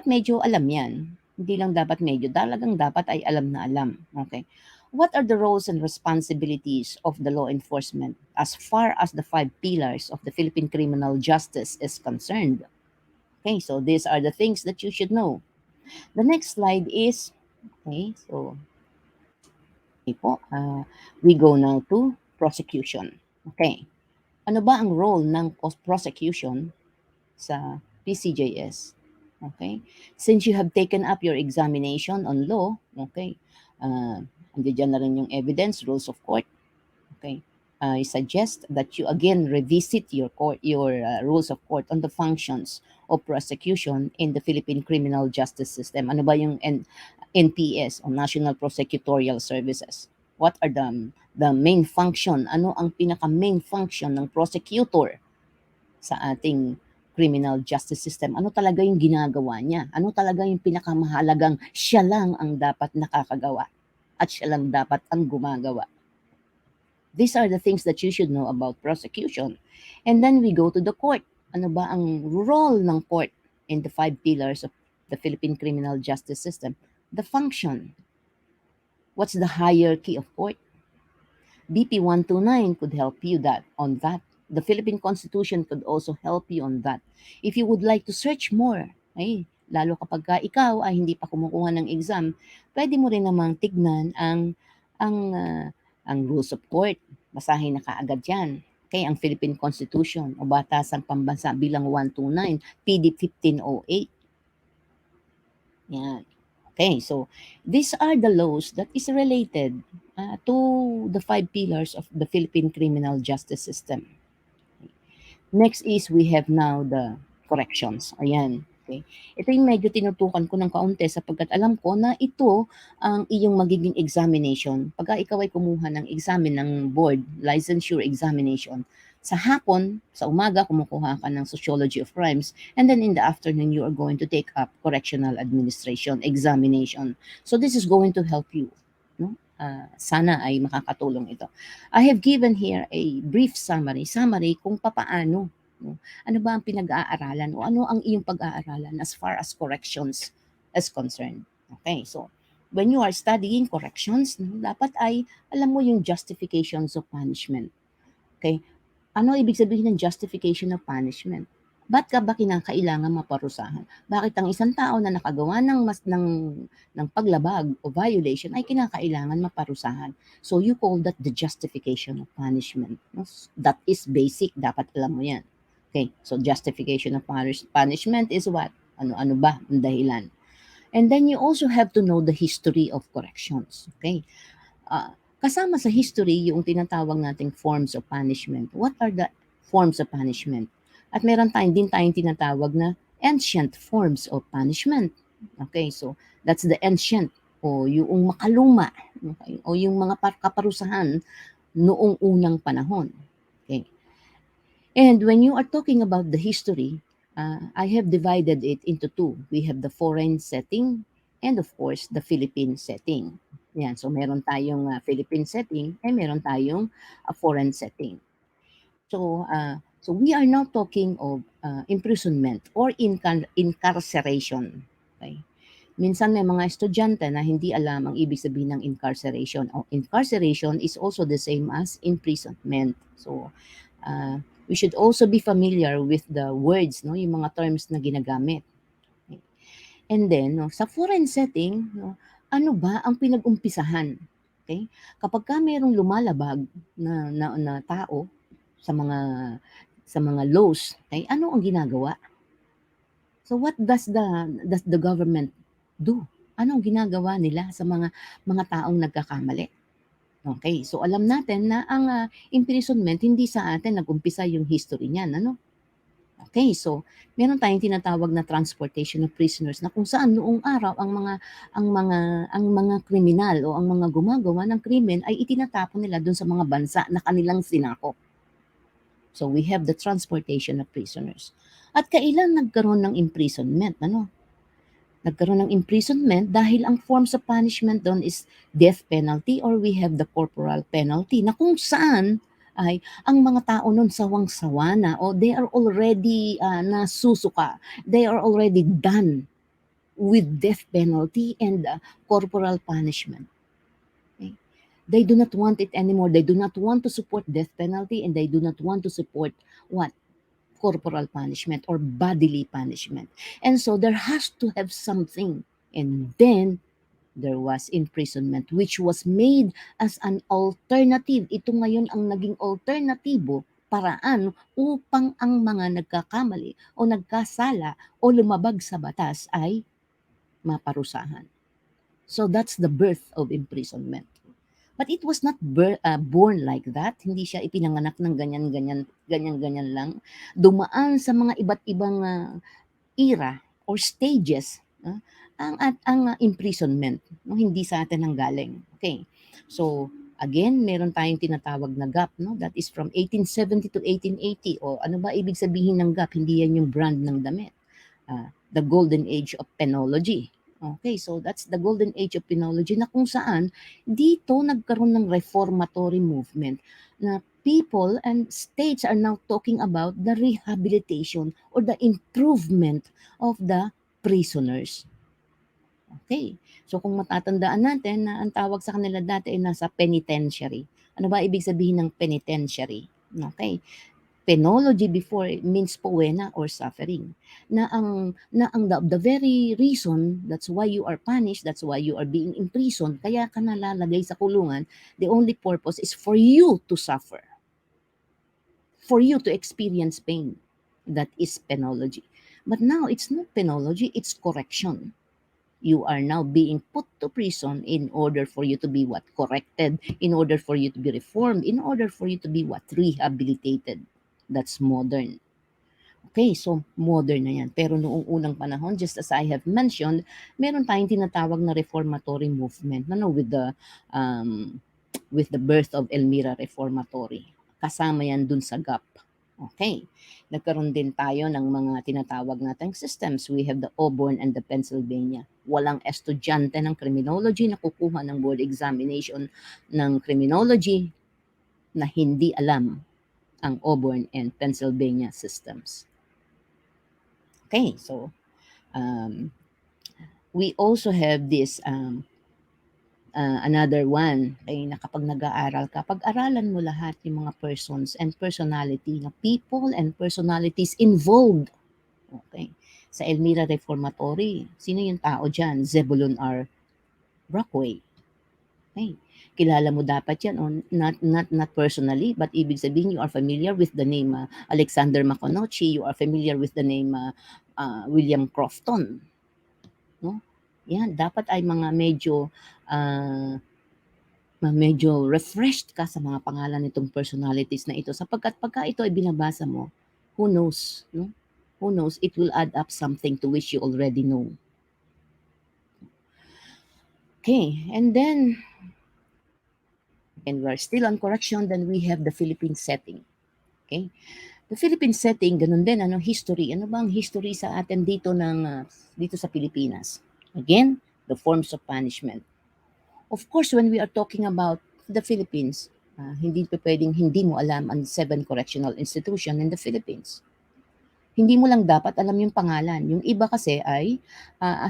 medyo alam 'yan. Hindi lang dapat medyo, talagang dapat ay alam na alam. Okay. What are the roles and responsibilities of the law enforcement as far as the 5 pillars of the Philippine criminal justice is concerned? Okay, so these are the things that you should know. The next slide is, okay, so Okay po, we go now to prosecution. Okay, ano ba ang role ng prosecution sa PCJS? Okay, since you have taken up your examination on law, okay, andiyan na rin yung evidence, rules of court. Okay, I suggest that you again revisit your rules of court on the functions of prosecution in the Philippine criminal justice system. Ano ba yung NPS o National Prosecutorial Services? What are the main function? Ano ang pinaka main function ng prosecutor sa ating criminal justice system? Ano talaga yung ginagawa niya? Ano talaga yung pinakamahalagang siya lang ang dapat nakakagawa at siya lang dapat ang gumagawa? These are the things that you should know about prosecution. And then we go to the court. Ano ba ang role ng court in the five pillars of the Philippine criminal justice system? The function. What's the hierarchy of court? BP 129 could help you on that. The Philippine Constitution could also help you on that. If you would like to search more, lalo kapag ikaw ay hindi pa kumukuha ng exam, pwede mo rin namang tignan ang ah, ang rules of court. Basahin na kaagad 'yan. Okay, ang Philippine Constitution o Batasang Pambansa bilang 129, PD 1508. Yan. Okay, so these are the laws that is related to the five pillars of the Philippine criminal justice system. Next is we have now the corrections. Ayan. Okay. Ito yung medyo tinutukan ko ng kaunti sapagkat alam ko na ito ang iyong magiging examination. Pagka ikaw ay kumuha ng examen ng board, licensure examination, sa hapon, sa umaga, kumukuha ka ng Sociology of Crimes, and then in the afternoon, you are going to take up Correctional Administration examination. So this is going to help you. No? Sana ay makakatulong ito. I have given here a brief summary kung papaano, no? Ano ba ang pinag-aaralan o ano ang iyong pag-aaralan as far as corrections is concerned. Okay, so when you are studying corrections, no, dapat ay alam mo yung justifications of punishment. Okay, ano ibig sabihin ng justification of punishment? Ba't ka ba kinakailangan maparusahan? Bakit ang isang tao na nakagawa ng paglabag o violation ay kinakailangan maparusahan? So you call that the justification of punishment. No? That is basic, dapat alam mo yan. Okay, so justification of punishment is what? Ano ba ang dahilan? And then you also have to know the history of corrections. Okay, kasama sa history yung tinatawag nating forms of punishment. What are the forms of punishment? At meron tayong tinatawag na ancient forms of punishment. Okay, so that's the ancient o yung makaluma, okay, o yung mga kaparusahan noong unang panahon. Okay. And when you are talking about the history, I have divided it into two. We have the foreign setting and of course the Philippine setting. Yan, so meron tayong Philippine setting and meron tayong foreign setting. So we are now talking of imprisonment or incarceration. Okay? Minsan may mga estudyante na hindi alam ang ibig sabihin ng incarceration. Incarceration is also the same as imprisonment. So we should also be familiar with the words, no, yung mga terms na ginagamit. Okay. And then, no, sa foreign setting, no, ano ba ang pinag-umpisahan? Okay? Kapag ka mayroong lumalabag na tao sa mga laws, okay, ano ang ginagawa? So what does the government do? Ano ang ginagawa nila sa mga taong nagkakamali? Okay, so alam natin na ang imprisonment hindi sa atin nag-umpisa yung history niyan, ano? Okay, so meron tayong tinatawag na transportation of prisoners na kung saan noong araw ang mga kriminal o ang mga gumagawa ng krimen ay itinatapon nila doon sa mga bansa na kanilang sinakop. So we have the transportation of prisoners. At kailan nagkaroon ng imprisonment, ano? Nagkaroon ng imprisonment dahil ang forms of punishment doon is death penalty or we have the corporal penalty na kung saan ay ang mga tao noon sawang-sawa na o they are already nasusuka. They are already done with death penalty and corporal punishment. Okay? They do not want it anymore. They do not want to support death penalty and they do not want to support what? Corporal punishment or bodily punishment. And so there has to have something. And then there was imprisonment which was made as an alternative. Ito ngayon ang naging alternatibo, paraan upang ang mga nagkakamali o nagkasala o lumabag sa batas ay maparusahan. So that's the birth of imprisonment. But it was not born like that. Hindi siya ipinanganak ng ganyan-ganyan, ganyan-ganyan lang. Dumaan sa mga iba't ibang era or stages ang imprisonment, no? Hindi sa atin ang galing. Okay. So, again, meron tayong tinatawag na gap, no? That is from 1870 to 1880. O ano ba ibig sabihin ng gap? Hindi yan yung brand ng damit. The golden age of penology. Okay, so that's the golden age of penology na kung saan dito nagkaroon ng reformatory movement na people and states are now talking about the rehabilitation or the improvement of the prisoners. Okay. So kung matatandaan natin na ang tawag sa kanila dati ay nasa penitentiary. Ano ba ibig sabihin ng penitentiary? Okay. Penology before means poena or suffering. The very reason that's why you are punished, that's why you are being imprisoned, kaya ka nalalagay sa kulungan, the only purpose is for you to suffer. For you to experience pain. That is penology. But now it's not penology, it's correction. You are now being put to prison in order for you to be what? Corrected, in order for you to be reformed, in order for you to be what? Rehabilitated. That's modern. Okay, so modern na yan. Pero noong unang panahon, just as I have mentioned, meron tayong tinatawag na reformatory movement, no, with the birth of Elmira Reformatory. Kasama yan dun sa GAP. Okay. Nagkaroon din tayo ng mga tinatawag nating systems. We have the Auburn and the Pennsylvania. Walang estudyante ng criminology na kukuha ng board examination ng criminology na hindi alam ang Auburn and Pennsylvania systems. Okay, so we also have this another one ay na kapag nag-aaral ka, pag-aralan mo lahat yung mga persons and personality na people and personalities involved. Okay. Sa Elmira Reformatory, sino yung tao dyan? Zebulon R. Brockway. Okay. Kilala mo dapat yan, o not personally, but ibig sabihin you are familiar with the name Alexander Maconochie, you are familiar with the name William Crofton. No? Yan, dapat ay mga medyo refreshed ka sa mga pangalan nitong personalities na ito sapagkat pagka ito ay binabasa mo, who knows, no? Who knows, it will add up something to which you already know. Okay, and we're still on correction, then we have the Philippine Setting. Okay? The Philippine Setting, ganun din, history. Ano ba ang history sa atin dito dito sa Pilipinas? Again, the forms of punishment. Of course, when we are talking about the Philippines, hindi pa pwedeng hindi mo alam ang 7 correctional institution in the Philippines. Hindi mo lang dapat alam yung pangalan. Yung iba kasi ay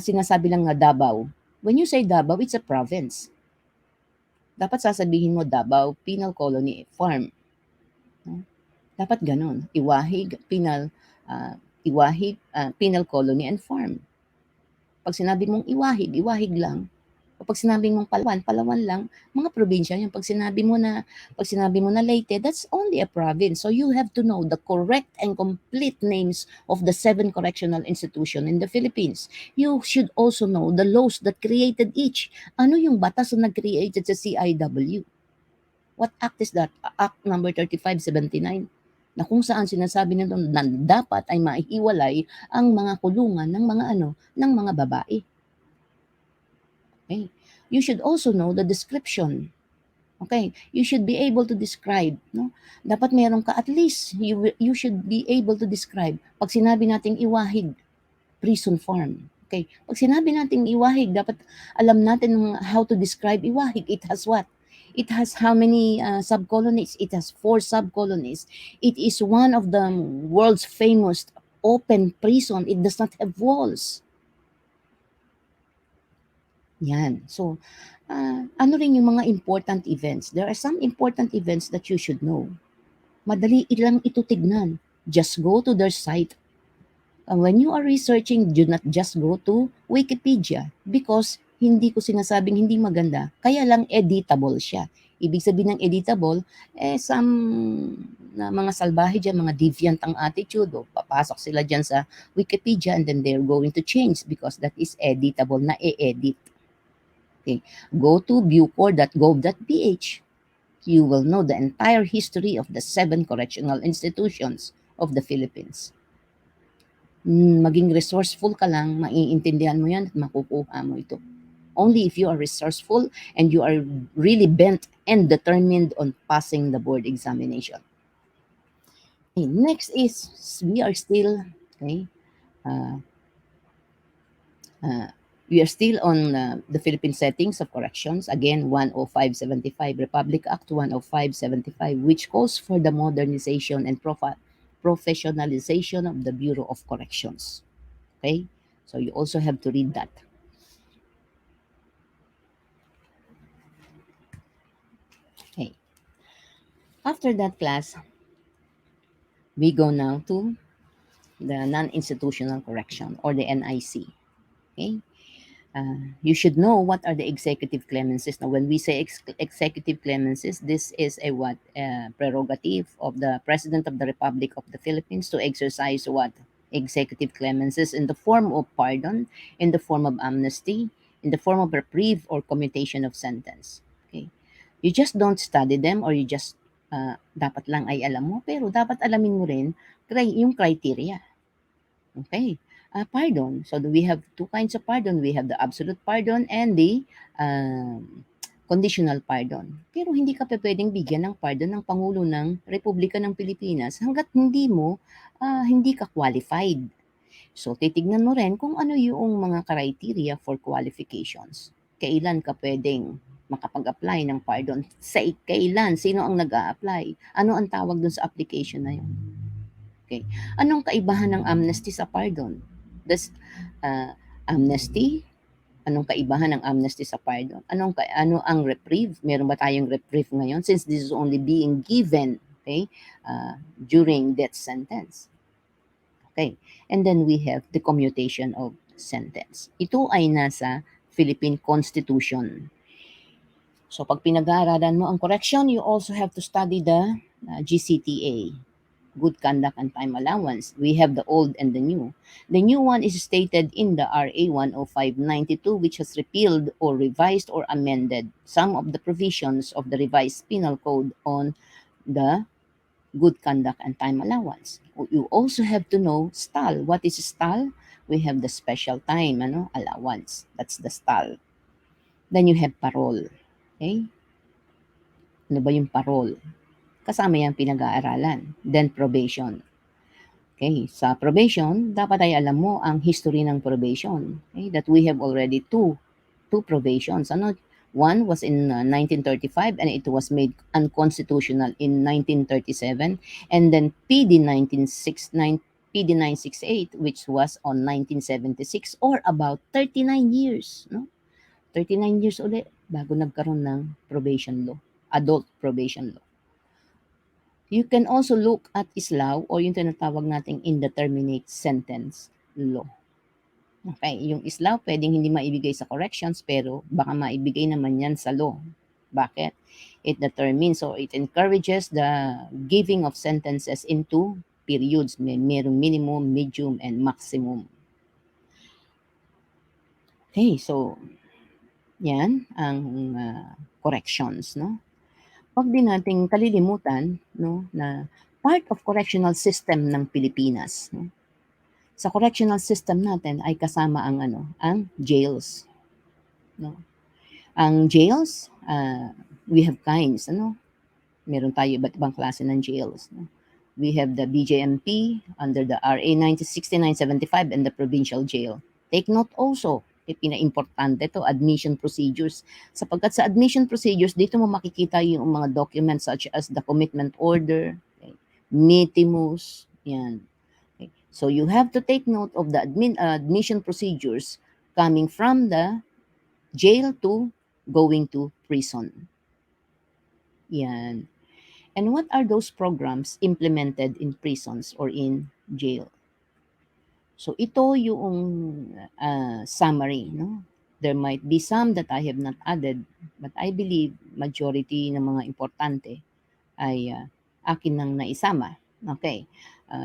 sinasabi lang nga Davao. When you say Davao, it's a province. Dapat sasabihin mo Davao Penal Colony Farm. No? Dapat ganun. Iwahig Penal Colony and Farm. Pag sinabi mong Iwahig lang. Pag sinabi mong Palawan lang, mga probinsya yun. Pag sinabi mo na Leyte, that's only a province. So you have to know the correct and complete names of the 7 correctional institution in the Philippines. You should also know the laws that created each. Ano yung batas na nag-created sa CIW? What act is that? Act number 3579. Na kung saan sinasabi nito na dapat ay maihiwalay ang mga kulungan ng mga babae. Okay. You should also know the description. Okay, you should be able to describe, no? Dapat meron ka at least you should be able to describe. Pag sinabi nating Iwahig, prison farm. Okay, pag sinabi nating Iwahig, dapat alam natin how to describe Iwahig. It has what? It has how many subcolonies? It has 4 subcolonies. It is one of the world's famous open prison. It does not have walls. Yan. So, ano rin yung mga important events? There are some important events that you should know. Madali lang ito tignan. Just go to their site. When you are researching, do not just go to Wikipedia because hindi ko sinasabing hindi maganda, kaya lang editable siya. Ibig sabihin ng editable, some na mga salbahe dyan, mga deviant ang attitude, o papasok sila dyan sa Wikipedia and then they're going to change because that is editable, na e-edit. Okay. Go to bucor.gov.ph. You will know the entire history of the 7 correctional institutions of the Philippines. Maging resourceful ka lang, maiintindihan mo yan at makukuha mo ito. Only if you are resourceful and you are really bent and determined on passing the board examination. Okay, next is, we are still, okay, uh, we are still on the Philippine Settings of Corrections. Again, 10575, Republic Act 10575, which calls for the modernization and professionalization of the Bureau of Corrections. Okay, so you also have to read that. Okay. After that class, we go now to the non-institutional correction, or the NIC. Okay. You should know what are the executive clemencies. Now, when we say executive clemencies, this is a what prerogative of the President of the Republic of the Philippines to exercise what executive clemencies in the form of pardon, in the form of amnesty, in the form of reprieve or commutation of sentence. Okay, you just don't study them, or you just dapat lang ay alam mo, pero dapat alamin mo rin yung criteria. Okay. Pardon. So we have two kinds of pardon. We have the absolute pardon and the conditional pardon. Pero hindi ka pa pwedeng bigyan ng pardon ng Pangulo ng Republika ng Pilipinas hanggat hindi ka qualified. So titignan mo rin kung ano yung mga criteria for qualifications. Kailan ka pwedeng makapag-apply ng pardon? Kailan? Sino ang nag-a-apply? Ano ang tawag dun sa application na yun? Okay. Anong kaibahan ng amnesty sa pardon? Amnesty, anong kaibahan ng amnesty sa pardon? Ano ang reprieve? Meron ba tayong reprieve ngayon since this is only being given, okay, during death sentence? Okay. And then we have the commutation of sentence. Ito ay nasa Philippine Constitution. So pag pinag-aaralan mo ang correction, you also have to study the GCTA, Good Conduct and Time Allowance. We have the old and the new. The new one is stated in the RA 10592, which has repealed or revised or amended some of the provisions of the revised penal code on the good conduct and time allowance. You also have to know STAL. What is STAL? We have the special time allowance. That's the STAL. Then you have parole. Okay? Ano ba yung parole? Kasama yan pinag-aaralan. Then probation. Okay, sa probation, dapat ay alam mo ang history ng probation. Okay, that we have already two probations. One was in 1935 and it was made unconstitutional in 1937, and then PD 968, which was on 1976, or about 39 years, no? 39 years ulit bago nagkaroon ng probation law, adult probation law. You can also look at ISLAW, o yung tinatawag nating indeterminate sentence law. Okay, yung ISLAW pwedeng hindi maibigay sa corrections, pero baka maibigay naman yan sa law. Bakit? It determines or it encourages the giving of sentences into periods. Merong minimum, medium, and maximum. Okay, so yan ang corrections, no? Huwag din nating kalilimutan, no, na part of correctional system ng Pilipinas, no? Sa correctional system natin ay kasama ang jails, no? Ang jails, we have kinds, Meron tayo iba't ibang klase ng jails, no? We have the BJMP under the RA 6975 and the provincial jail. Take note also, pinaimportante to, admission procedures. Sapagkat sa admission procedures, dito mo makikita yung mga documents such as the commitment order, okay, mitimus, yan. Okay. So you have to take note of the admission procedures coming from the jail to going to prison. Yan. And what are those programs implemented in prisons or in jail? So ito yung summary, no? There might be some that I have not added, but I believe majority ng mga importante ay akin nang naisama. Okay.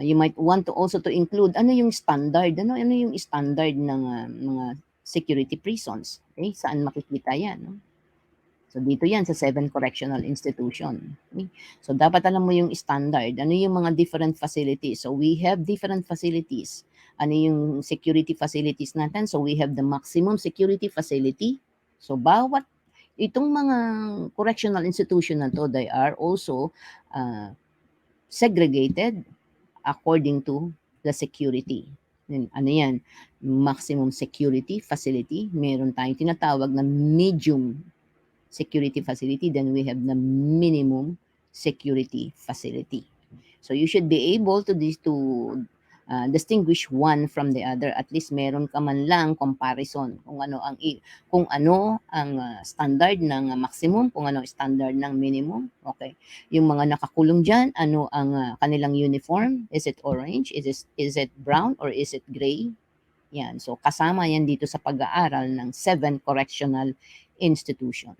You might want to also to include ano yung standard, ano yung standard ng mga security prisons. Okay? Saan makikita yan? No? So dito yan sa 7 correctional institution. Okay? So dapat alam mo yung standard, ano yung mga different facilities. So we have different facilities. Ano yung security facilities natin? So we have the maximum security facility. So bawat itong mga correctional institution na to, they are also segregated according to the security. Ano yan? Maximum security facility. Meron tayong tinatawag na medium security facility, then we have the minimum security facility. So you should be able to distinguish one from the other. At least meron ka man lang comparison kung ano ang standard ng maximum, kung ano ang standard ng minimum. Okay. Yung mga nakakulong diyan, ano ang kanilang uniform? Is it orange? Is it brown or is it gray? Yan. So kasama yan dito sa pag-aaral ng 7 correctional institution.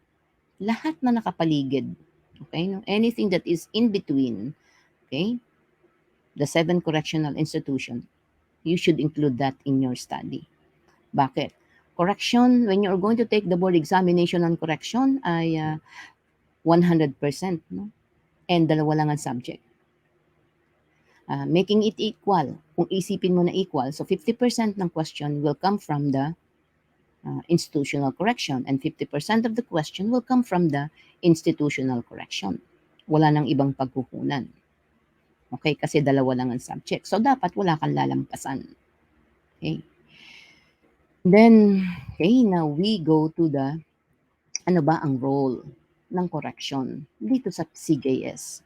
Lahat na nakapaligid. Okay? No? Anything that is in between, okay? The 7 correctional institution, you should include that in your study. Bakit? Correction, when you're going to take the board examination on correction, ay 100%. No? And dalawa lang ang subject. Making it equal. Kung isipin mo na equal, so 50% ng question will come from the institutional correction and 50% of the question will come from the institutional correction. Wala nang ibang pagkukunan. Okay, kasi dalawa lang ang subject. So dapat wala kang lalampasan. Okay. Then, okay, now we go to the ano ba ang role ng correction dito sa CJS.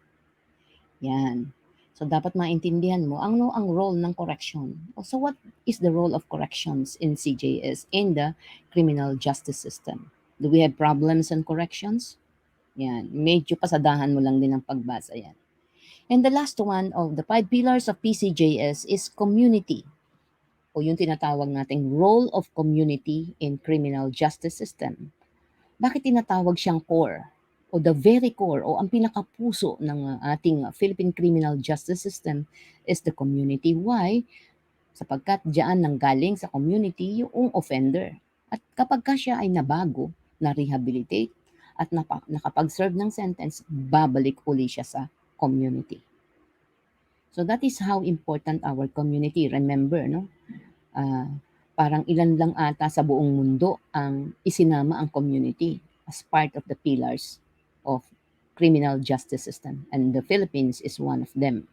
Yan. So dapat maintindihan mo ano ang role ng correction. So what is the role of corrections in CJS in the criminal justice system? Do we have problems on corrections? Yan. Medyo pasadahan mo lang din ang pagbasa yan. And the last one of the 5 pillars of PCJS is community, o yung tinatawag nating role of community in criminal justice system. Bakit tinatawag siyang core o the very core o ang pinakapuso ng ating Philippine criminal justice system is the community? Why? Sapagkat diyan nanggaling sa community yung offender. At kapag ka siya ay nabago, na-rehabilitate, at nakapag-serve ng sentence, babalik uli siya sa community. So that is how important our community. Remember, no? Parang ilan lang ata sa buong mundo ang isinama ang community as part of the pillars of criminal justice system. And the Philippines is one of them.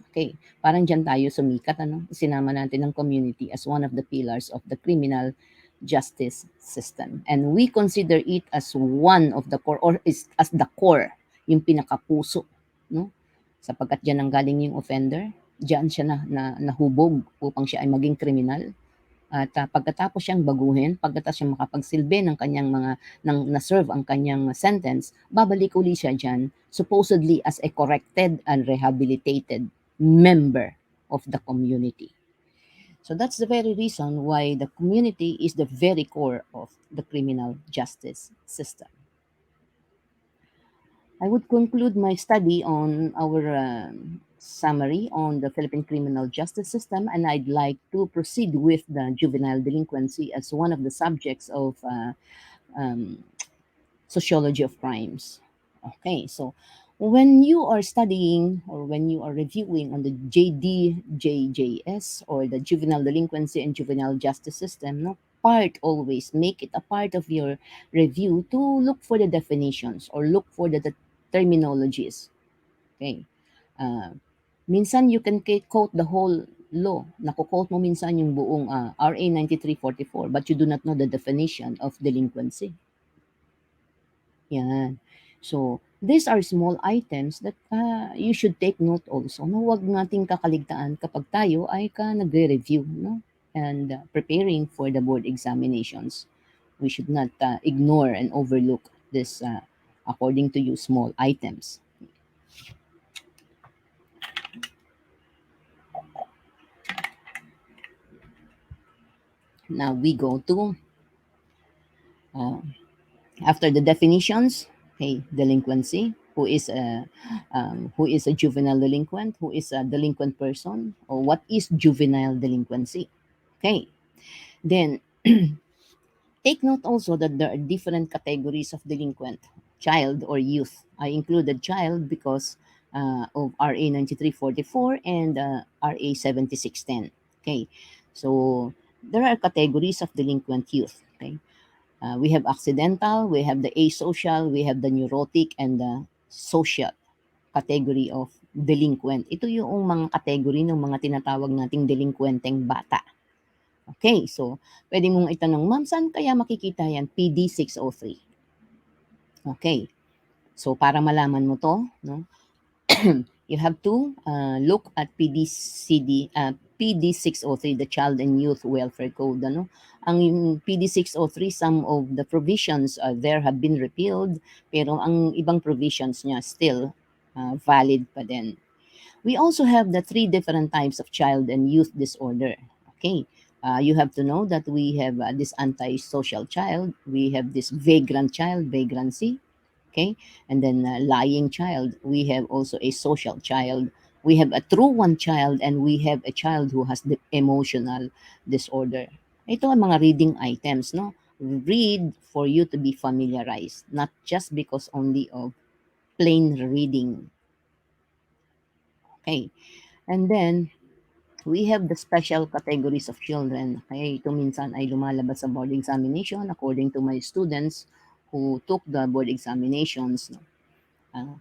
Okay, parang dyan tayo sumikat, ano? Isinama natin ang community as one of the pillars of the criminal justice system. And we consider it as one of the core or is as the core, yung pinakapuso, no? Sapagkat diyan ang galing yung offender, diyan siya nahubog upang siya ay maging kriminal. At pagkatapos siyang baguhin, pagkatapos siyang makapagsilbi ng kanyang na-serve ang kanyang sentence, babalik uli siya diyan supposedly as a corrected and rehabilitated member of the community. So that's the very reason why the community is the very core of the criminal justice system. I would conclude my study on our summary on the Philippine criminal justice system, and I'd like to proceed with the juvenile delinquency as one of the subjects of sociology of crimes. Okay, so when you are studying or when you are reviewing on the JDJJS or the juvenile delinquency and juvenile justice system, no, always make it a part of your review to look for the definitions or look for the terminologies. Okay. Minsan you can quote the whole law. Naku-quote mo minsan yung buong RA 9344 but you do not know the definition of delinquency. Yan. So, these are small items that you should take note also. No, huwag nating kakaligtaan kapag tayo ay nagre-review, no? And preparing for the board examinations. We should not ignore and overlook this, according to you, small items. Now we go to Uh, After the definitions, okay, delinquency, who is a juvenile delinquent, who is a delinquent person, or what is juvenile delinquency. Okay, then take note also that there are different categories of delinquent, child or youth. I included child because of RA 9344 and RA 7610. Okay, so there are categories of delinquent youth. Okay, we have accidental, we have the asocial, we have the neurotic, and the social category of delinquent. Ito yung mga category ng mga tinatawag nating delinkwenteng bata. Okay, so pwede mong itanong, ma'am, saan kaya makikita yan? PD 603. Okay, so para malaman mo to, no, you have to look at PD 603, the Child and Youth Welfare Code. Ano? Ang PD 603, some of the provisions there have been repealed, pero ang ibang provisions niya still valid pa din. We also have the three different types of child and youth disorder. Okay, you have to know that we have this antisocial child, we have this vagrant child, vagrancy, okay, and then lying child. We have also a social child. We have a true one child, and we have a child who has the emotional disorder. Ito ang mga reading items, no? Read for you to be familiarized, not just because only of plain reading. Okay, and then we have the special categories of children. Okay, ito minsan ay lumalabas sa board examination according to my students who took the board examinations. No?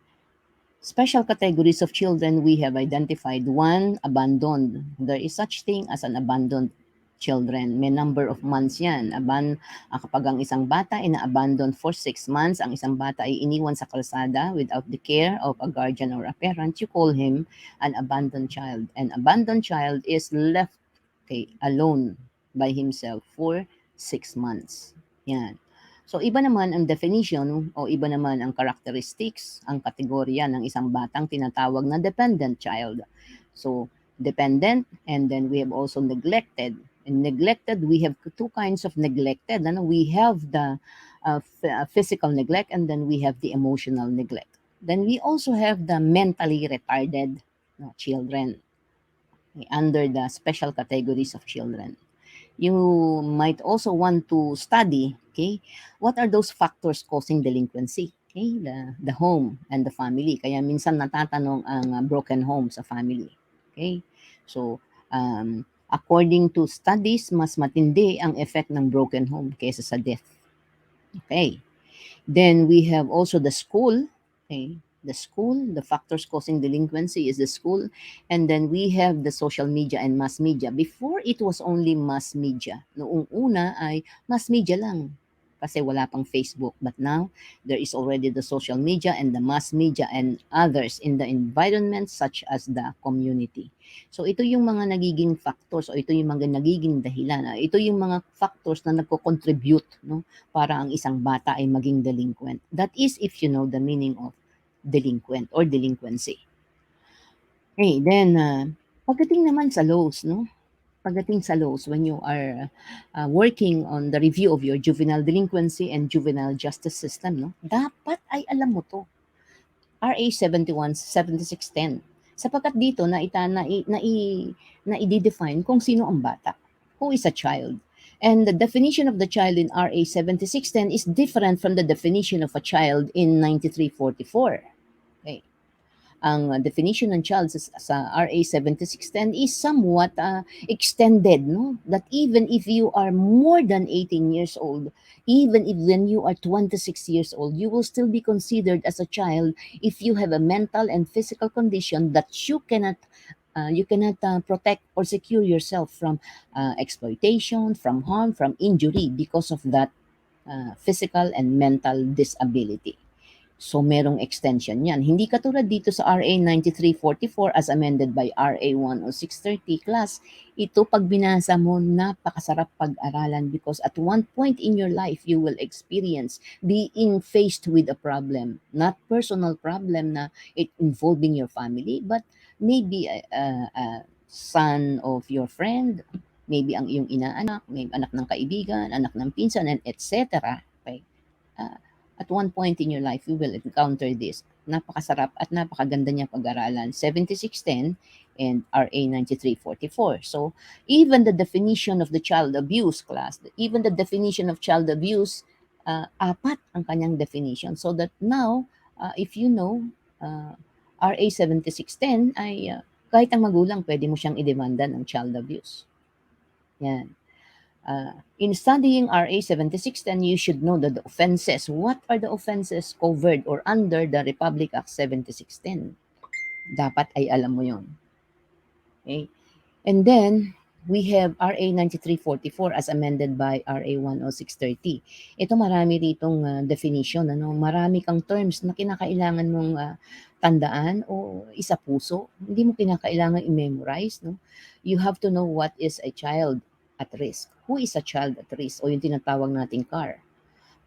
Special categories of children, we have identified one, abandoned. There is such thing as an abandoned children. May number of months yan. Kapag ang isang bata ay na-abandon for 6 months, ang isang bata ay iniwan sa kalsada without the care of a guardian or a parent, you call him an abandoned child. An abandoned child is left, okay, alone by himself for 6 months. Yan. So iba naman ang definition o iba naman ang characteristics, ang kategorya ng isang batang tinatawag na dependent child. So dependent, and then we have also neglected. In neglected, we have two kinds of neglected. Ano? We have the physical neglect, and then we have the emotional neglect. Then we also have the mentally retarded, no, children, okay, under the special categories of children. You might also want to study, okay, what are those factors causing delinquency? Okay, the home and the family. Kaya minsan natatanong ang broken home sa family. Okay, so according to studies, mas matindi ang effect ng broken home kaysa sa death. Okay, then we have also the school. Okay, the school, the factors causing delinquency is the school. And then we have the social media and mass media. Before, it was only mass media. Noong una ay mass media lang kasi wala pang Facebook. But now, there is already the social media and the mass media and others in the environment such as the community. So ito yung mga nagiging factors o ito yung mga nagiging dahilan. Ito yung mga factors na nagko-contribute, no, para ang isang bata ay maging delinquent. That is if you know the meaning of delinquent or delinquency. Okay, then pagdating naman sa laws, no? Pagdating sa laws, when you are working on the review of your juvenile delinquency and juvenile justice system, no? Dapat ay alam mo to. RA 71, 7610. Sapagkat dito na i-define kung sino ang bata. Who is a child? And the definition of the child in RA 7610 is different from the definition of a child in 9344. Okay. Ang definition ng child sa RA 7610 is somewhat extended, no? That even if you are more than 18 years old, even if when you are 26 years old, you will still be considered as a child if you have a mental and physical condition that you cannot protect or secure yourself from exploitation, from harm, from injury because of that physical and mental disability. So merong extension yan. Hindi katulad dito sa RA 9344 as amended by RA 10630 class. Ito pag binasa mo, napakasarap pag-aralan because at one point in your life, you will experience being faced with a problem. Not personal problem na it involving your family, but maybe a son of your friend, maybe ang iyong inaanak, may anak ng kaibigan, anak ng pinsan, and etc. Okay. At one point in your life, you will encounter this. Napakasarap at napakaganda niya pag-aralan. 7610 and RA 9344. So, even the definition of the child abuse class, even the definition of child abuse, apat ang kanyang definition. So that now, if you know, RA 7610 ay kahit ang magulang, pwede mo siyang idemanda ng child abuse. Yan. In studying RA 7610, you should know that the offenses. What are the offenses covered or under the Republic Act 7610? Dapat ay alam mo yon. Okay? And then, we have RA 9344 as amended by RA 10630. Ito marami ritong definition. Marami kang terms na kinakailangan mong tandaan o isa puso. Hindi mo kinakailangan i-memorize. No? You have to know what is a child at risk. Who is a child at risk? O yung tinatawag nating CAR.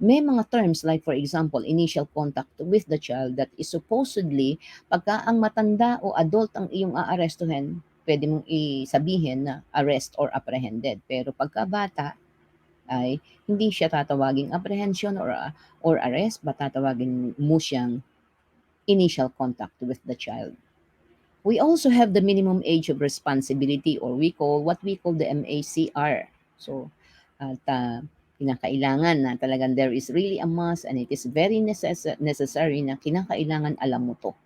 May mga terms like for example, initial contact with the child that is supposedly pagka ang matanda o adult ang iyong aarestuhin, pwede mong isabihin na arrest or apprehended. Pero pagka bata ay hindi siya tatawaging apprehension or arrest, but tatawagin mo siyang initial contact with the child. We also have the minimum age of responsibility or what we call the MACR. So, at kinakailangan na talagang there is really a must and it is very necessary na kinakailangan alam mo to.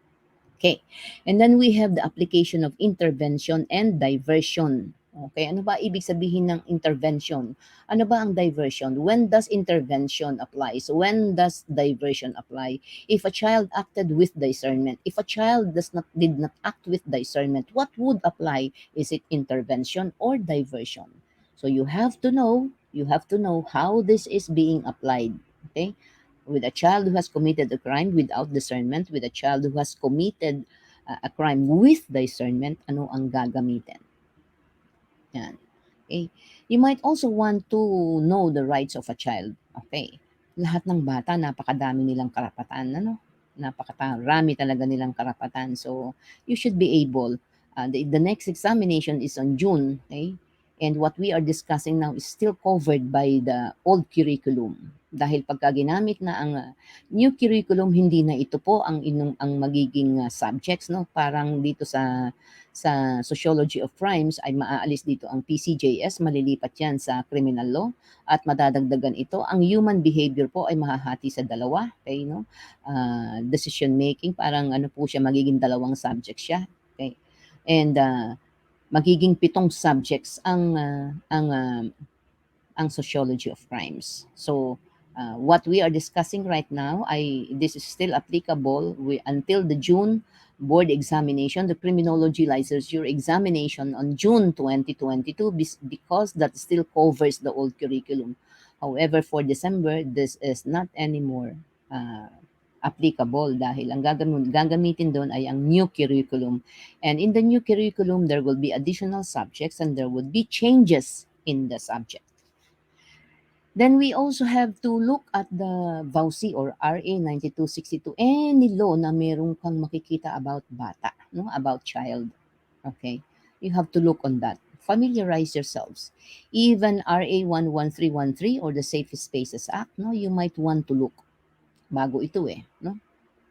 Okay. And then we have the application of intervention and diversion. Okay, ano ba ibig sabihin ng intervention? Ano ba ang diversion? When does intervention apply? So when does diversion apply? If a child acted with discernment, if a child did not act with discernment, what would apply? Is it intervention or diversion? So you have to know how this is being applied. Okay? With a child who has committed a crime without discernment, with a child who has committed a crime with discernment, ano ang gagamitin? Yan. Okay. You might also want to know the rights of a child. Okay. Lahat ng bata, napakadami nilang karapatan. Napakarami talaga nilang karapatan. So, you should be able. The next examination is on June. Okay. And what we are discussing now is still covered by the old curriculum. Dahil pagka ginamit na ang new curriculum, hindi na ito po ang magiging subjects. No? Parang dito sa Sociology of Crimes ay maaalis dito ang PCJS, malilipat yan sa Criminal Law at madadagdagan ito. Ang human behavior po ay mahahati sa dalawa. Okay, no? Decision making, parang ano po siya, magiging dalawang subject siya. Okay? And magiging 7 subjects ang Sociology of Crimes. So, what we are discussing right now, this is still applicable until the June board examination, the Criminology licensure examination on June 2022, because that still covers the old curriculum. However, for December, this is not anymore applicable dahil ang gagamitin doon ay ang new curriculum. And in the new curriculum, there will be additional subjects and there would be changes in the subject. Then we also have to look at the VAUSI or RA 9262, any law na meron kang makikita about bata, no? About child. Okay? You have to look on that. Familiarize yourselves. Even RA 11313 or the Safe Spaces Act, no? You might want to look. Bago ito no?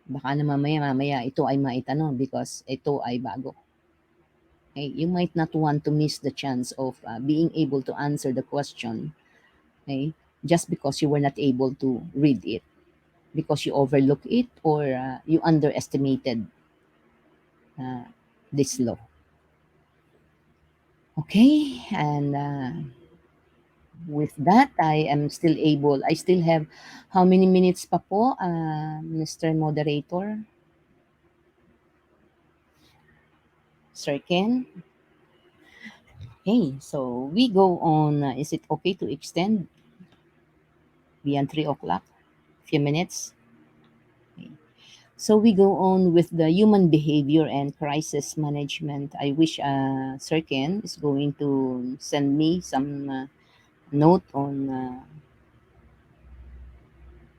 Baka na mamaya ito ay maitanong because ito ay bago. Okay? You might not want to miss the chance of being able to answer the question. Okay? Just because you were not able to read it, because you overlooked it or you underestimated this law. Okay, and with that, I still have how many minutes pa po, Mr. Moderator? Sir Ken? Okay, so we go on. Is it okay to extend beyond 3 o'clock? Few minutes? Okay. So we go on with the human behavior and crisis management. I wish Sir Ken is going to send me some note on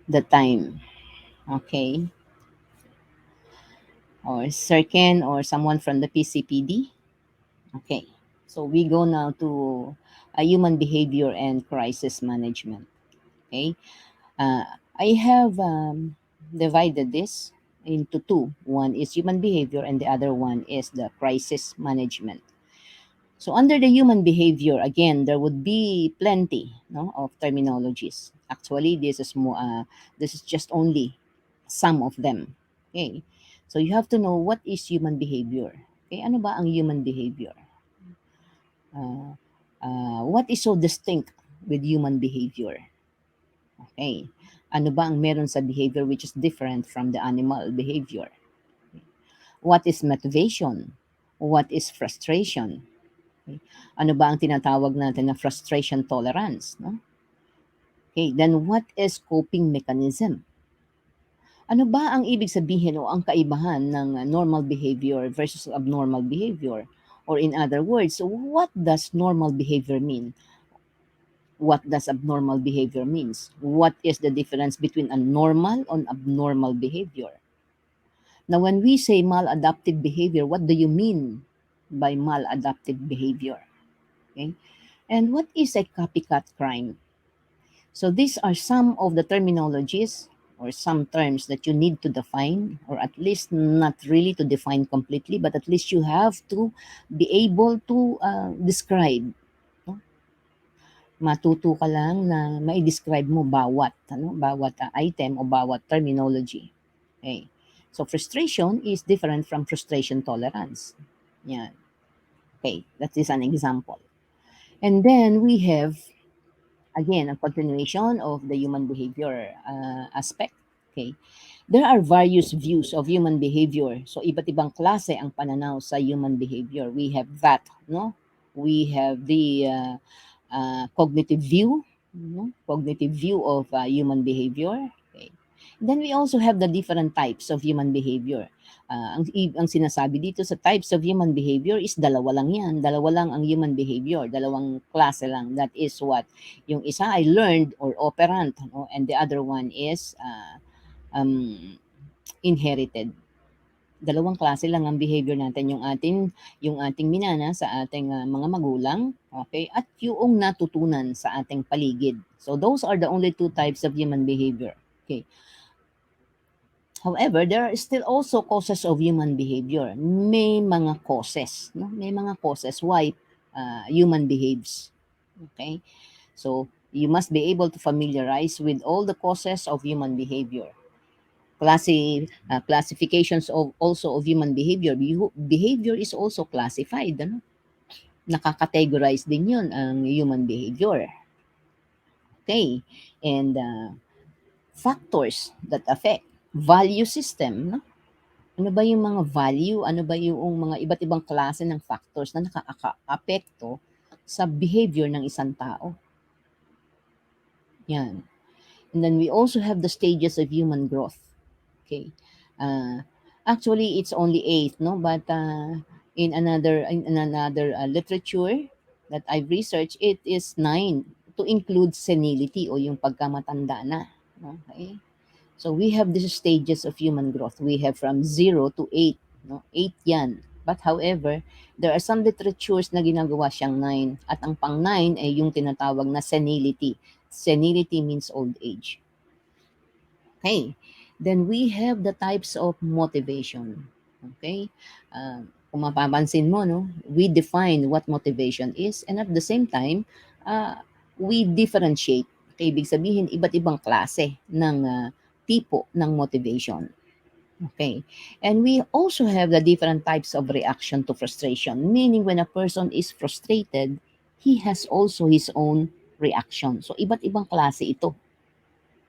the time. Okay. Or Sir Ken or someone from the PCPD. Okay. So we go now to human behavior and crisis management. Okay. I have divided this into two. One is human behavior, and the other one is the crisis management. So under the human behavior, again, there would be plenty, no, of terminologies. Actually, this is just only some of them. Okay, so you have to know what is human behavior. Okay, ano ba ang human behavior? Uh, what is so distinct with human behavior? Okay, ano ba ang meron sa behavior which is different from the animal behavior? What is motivation? What is frustration? Okay. Ano ba ang tinatawag natin na frustration tolerance? No? Okay, then what is coping mechanism? Ano ba ang ibig sabihin o ang kaibahan ng normal behavior versus abnormal behavior? Or in other words, what does normal behavior mean? What does abnormal behavior means? What is the difference between a normal and abnormal behavior? Now, when we say maladaptive behavior, what do you mean by maladaptive behavior? Okay? And what is a copycat crime? So these are some of the terminologies or some terms that you need to define, or at least not really to define completely, but at least you have to be able to describe. No? Matuto ka lang na mai-describe mo bawat item o bawat terminology. Okay. So frustration is different from frustration tolerance. Yeah. Okay, that is an example. And then we have again a continuation of the human behavior aspect. Okay. There are various views of human behavior. So iba't ibang klase ang pananaw sa human behavior. We have that, no? We have the cognitive view, no? Cognitive view of human behavior. Okay. Then we also have the different types of human behavior. Ang sinasabi dito sa types of human behavior is dalawa lang yan. Dalawa lang ang human behavior. Dalawang klase lang. That is what? Yung isa ay learned or operant, no? And the other one is um, inherited. Dalawang klase lang ang behavior natin, yung ating minana sa ating mga magulang, okay, at yung natutunan sa ating paligid. So those are the only two types of human behavior. Okay. However, there are still also causes of human behavior. May mga causes, no? May mga causes why human behaves. Okay? So, you must be able to familiarize with all the causes of human behavior. Classifications of also of human behavior. Behavior is also classified. Ano? Nakakategorize din yun ang human behavior. Okay? And factors that affect value system. No? Ano ba yung mga value? Ano ba yung mga iba't ibang klase ng factors na nakaka-apekto sa behavior ng isang tao? Yan. And then we also have the stages of human growth. Okay. Uh, Actually, it's only eight, no? But in another literature that I've researched, it is nine to include senility o yung pagkamatanda na. Okay. So we have these stages of human growth. We have from 0 to 8. No? 8 yan. But however, there are some literatures na ginagawa siyang 9. At ang pang 9 ay yung tinatawag na senility. Senility means old age. Okay. Then we have the types of motivation. Okay. Kung mapapansin mo, no, we define what motivation is, and at the same time, we differentiate. Okay, ibig sabihin, iba't ibang klase ng tipo ng motivation. Okay. And we also have the different types of reaction to frustration, meaning when a person is frustrated, he has also his own reaction. So, iba't ibang klase ito.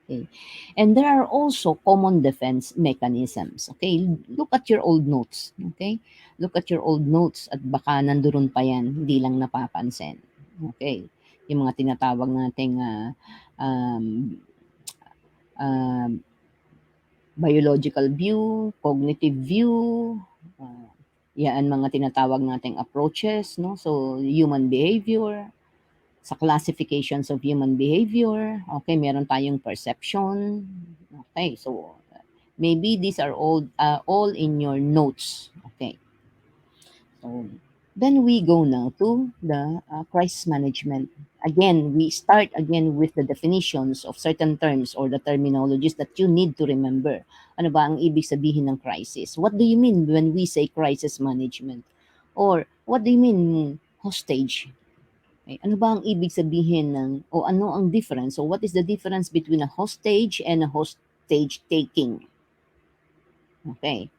Okay. And there are also common defense mechanisms. Okay, look at your old notes. Okay, look at your old notes at baka nandoon pa yan, hindi lang napapansin. Okay, yung mga tinatawag nating um, um, biological view, cognitive view, uh, yan mga tinatawag nating approaches, no? So, human behavior, sa classifications of human behavior, okay, meron tayong perception, okay, so maybe these are all in your notes, okay. So then we go now to the crisis management. again, we start again with the definitions of certain terms or the terminologies that you need to remember. Ano ba ang ibig sabihin ng crisis? What do you mean when we say crisis management? Or what do you mean hostage? Okay, ano ba ang ibig sabihin ng, o ano ang difference? So what is the difference between a hostage and a hostage taking? Okay.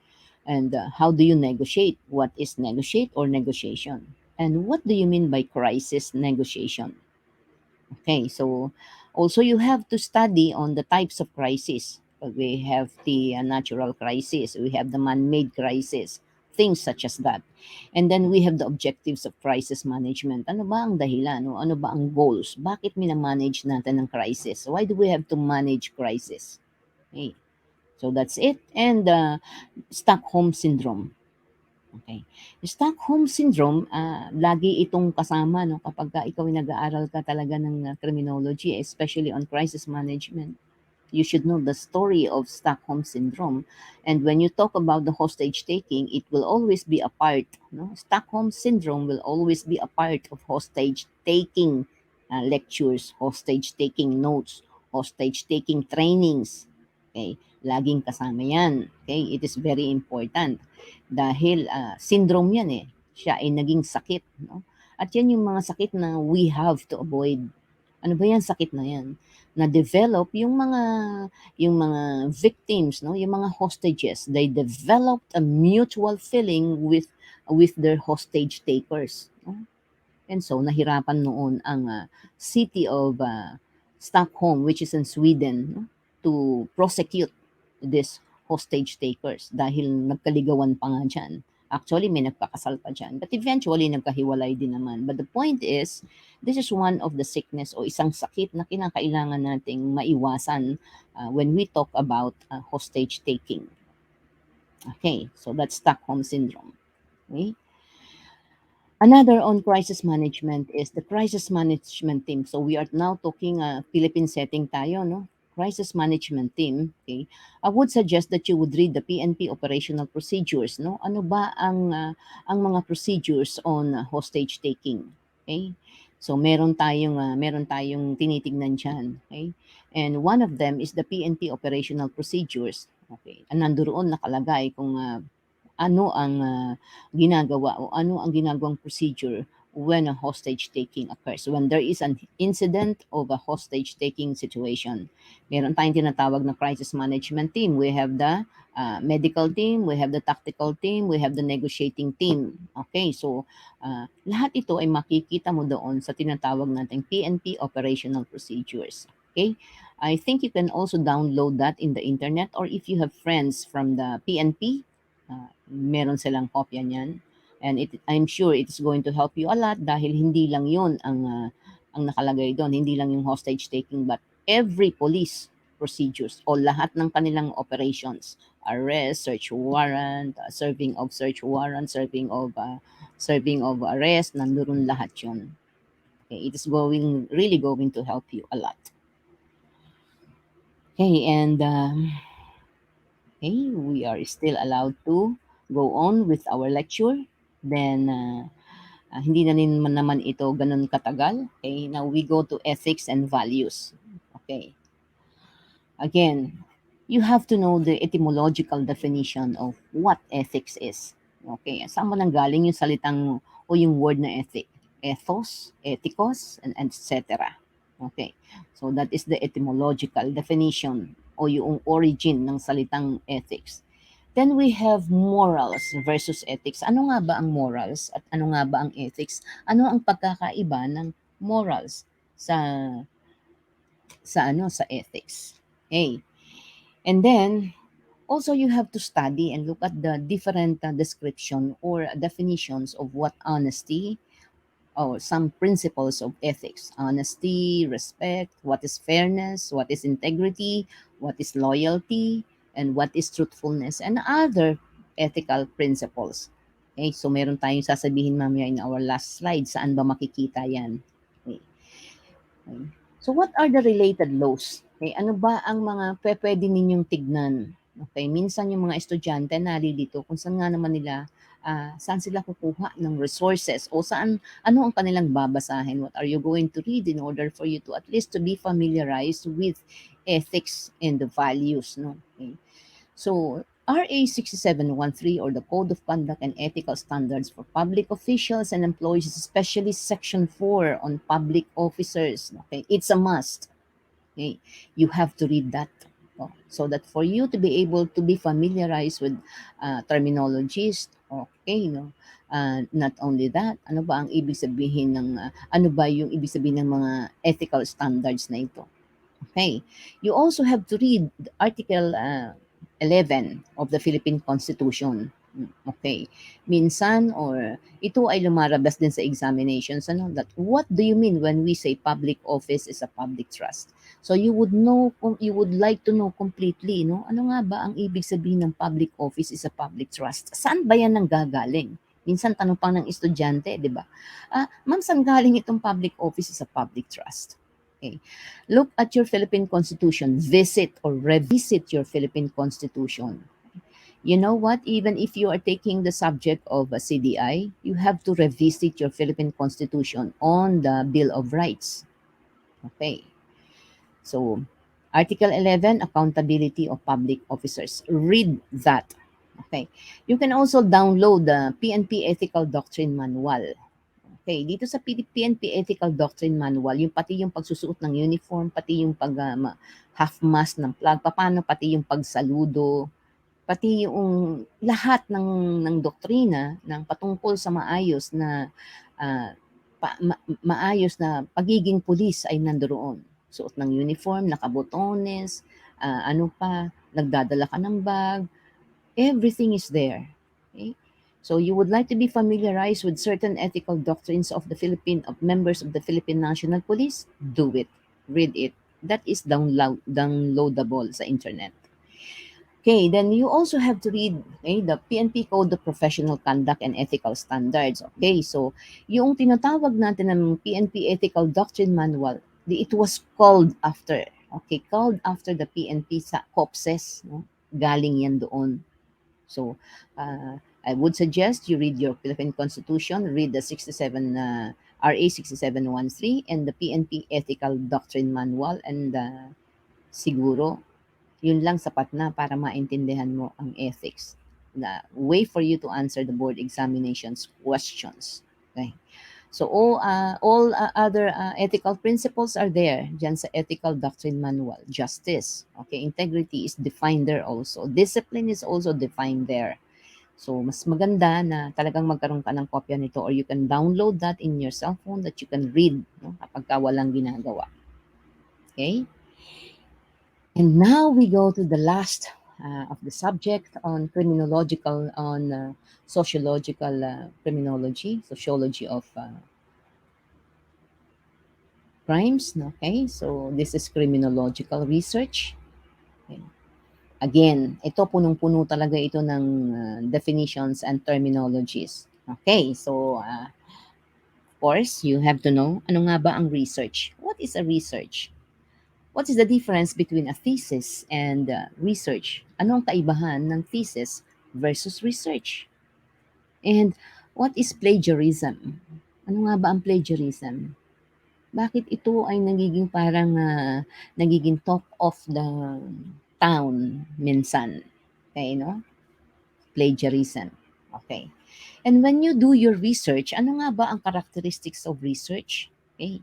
And how do you negotiate? What is negotiate or negotiation? And what do you mean by crisis negotiation? Okay, so also you have to study on the types of crisis. We have the natural crisis, we have the man-made crisis, things such as that. And then we have the objectives of crisis management. Ano ba ang dahilan? O ano ba ang goals? Bakit minamanage natin ang crisis? Why do we have to manage crisis? Okay, so that's it. And Stockholm Syndrome. Okay. Stockholm Syndrome, lagi itong kasama no kapag ikaw ay nag-aaral ka talaga ng criminology, especially on crisis management. You should know the story of Stockholm Syndrome. And when you talk about the hostage taking, it will always be a part. No? Stockholm Syndrome will always be a part of hostage taking lectures, hostage taking notes, hostage taking trainings. Okay? Laging kasama yan. Okay? It is very important. Dahil syndrome yan eh. Siya ay naging sakit. No? At yan yung mga sakit na we have to avoid. Ano ba yan sakit na yan? Na-develop yung mga victims, no? Yung mga hostages. They developed a mutual feeling with their hostage takers. No? And so, nahirapan noon ang city of Stockholm, which is in Sweden, no? To prosecute these hostage takers dahil nagkaligawan pa nga dyan. Actually, may nagpakasal pa dyan. But eventually, nagkahiwalay din naman. But the point is, this is one of the sickness o isang sakit na kinakailangan nating maiwasan when we talk about hostage taking. Okay, so that's Stockholm Syndrome. Okay? Another on crisis management is the crisis management team. So we are now talking Philippine setting tayo, no? Crisis management team, okay? I would suggest that you would read the PNP operational procedures, no? Ano ba ang mga procedures on hostage taking, okay? So meron tayong tinitingnan diyan, okay? And one of them is the PNP operational procedures, okay? Nandoon nakalagay kung ano ang ginagawa o ano ang ginagawang procedure when a hostage taking occurs. When there is an incident of a hostage taking situation, meron tayong tinatawag na crisis management team. We have the medical team, we have the tactical team, we have the negotiating team. Okay, so lahat ito ay makikita mo doon sa tinatawag nating PNP operational procedures. Okay, I think you can also download that in the internet, or if you have friends from the PNP, meron silang kopya niyan. And I'm sure it's going to help you a lot dahil hindi lang yun ang nakalagay doon. Hindi lang yung hostage taking, but every police procedures o lahat ng kanilang operations, arrest, search warrant, serving of search warrant, serving of arrest, nandoon lahat yun. Okay, it is really going to help you a lot. Okay, and okay, we are still allowed to go on with our lecture. Then, hindi na naman ito ganun katagal. Okay, now we go to ethics and values. Okay. Again, you have to know the etymological definition of what ethics is. Okay, saan mo nang galing yung salitang o yung word na ethic? Ethos, ethikos, and etc. Okay, so that is the etymological definition o yung origin ng salitang ethics. Then we have morals versus ethics. Ano nga ba ang morals at ano nga ba ang ethics? Ano ang pagkakaiba ng morals sa sa ethics? Okay. And then also you have to study and look at the different description or definitions of what honesty or some principles of ethics: honesty, respect, what is fairness, what is integrity, what is loyalty, and what is truthfulness, and other ethical principles. Okay, so meron tayong sasabihin mamaya in our last slide, saan ba makikita yan. Okay. Okay. So what are the related laws? Okay, ano ba ang mga pwede ninyong tignan? Okay, minsan yung mga estudyante nalilito kung saan nga naman nila saan sila kukuha ng resources o ano ang kanilang babasahin, what are you going to read in order for you to at least to be familiarized with ethics and the values, no? Okay. So, RA 6713, or the Code of Conduct and Ethical Standards for Public Officials and Employees, especially Section 4 on public officers. Okay, it's a must. Okay, you have to read that. So that for you to be able to be familiarized with terminologies, okay, no? Not only that, ano ba ang ibig sabihin ano ba yung ibig sabihin ng mga ethical standards na ito? Okay. You also have to read Article 11 of the Philippine Constitution. Okay. Minsan or ito ay lumalabas din sa examinations, ano, that what do you mean when we say public office is a public trust? So you would know, you would like to know completely, no? Ano nga ba ang ibig sabihin ng public office is a public trust? Saan ba yan nanggagaling? Minsan tanong pang ng estudyante, di ba? Ma'am, saan galing itong public office is a public trust? Okay. Look at your Philippine Constitution. Visit or revisit your Philippine Constitution. You know what? Even if you are taking the subject of a CDI, you have to revisit your Philippine Constitution on the Bill of Rights. Okay. So, Article 11, Accountability of Public Officers. Read that. Okay. You can also download the PNP Ethical Doctrine Manual. Okay, dito sa PNP Ethical Doctrine Manual, yung pati yung pagsusuot ng uniform, pati yung half mask ng flag, paano pati yung pagsaludo, pati yung lahat ng doktrina ng patungkol sa maayos na maayos na pagiging pulis ay nandoon. Suot ng uniform, nakabotones, ano pa, nagdadala ka ng bag, everything is there. Okay? So you would like to be familiarized with certain ethical doctrines of of members of the Philippine National Police? Do it. Read it. That is downloadable sa internet. Okay, then you also have to read the PNP Code of Professional Conduct and Ethical Standards. Okay, so yung tinatawag natin ng PNP Ethical Doctrine Manual, it was called after. Okay, called after the PNP sa COPSES. No? Galing yan doon. So, I would suggest you read your Philippine Constitution, read the RA 6713 and the PNP Ethical Doctrine Manual, and siguro yun lang sapat na para maintindihan mo ang ethics. The way for you to answer the board examinations questions. Okay. So all other ethical principles are there dyan sa Ethical Doctrine Manual. Justice, okay, integrity is defined there also. Discipline is also defined there. So mas maganda na talagang magkaroon ka ng kopya nito, or you can download that in your cell phone that you can read, no, kapag ka walang ginagawa. Okay? And now we go to the last of the subject on criminological, on sociological criminology, sociology of crimes. Okay, so this is criminological research. Okay. Again, ito punong-puno talaga ito ng definitions and terminologies. Okay, so of course, you have to know, ano nga ba ang research? What is a research? What is the difference between a thesis and research? Ano ang kaibahan ng thesis versus research? And what is plagiarism? Ano nga ba ang plagiarism? Bakit ito ay nagiging parang nagiging talk of the town minsan? Okay, no? Plagiarism. Okay. And when you do your research, ano nga ba ang characteristics of research? Okay.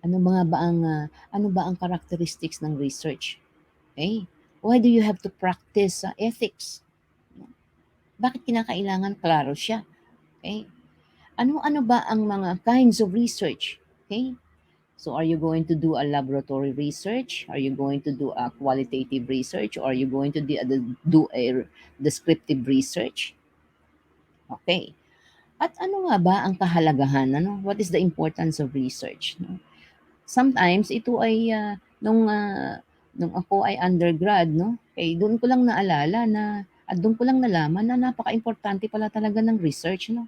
Ano ba ang characteristics ng research? Okay. Why do you have to practice ethics? Bakit kinakailangan klaro siya? Okay. Ano ba ang mga kinds of research? Okay. So are you going to do a laboratory research? Are you going to do a qualitative research? Or are you going to do a descriptive research? Okay. At ano nga ba ang kahalagahan? Ano? What is the importance of research? No? Sometimes ito ay nung ako ay undergrad, no? Doon ko lang naalala at doon ko lang nalaman na napaka-importante pala talaga ng research, no?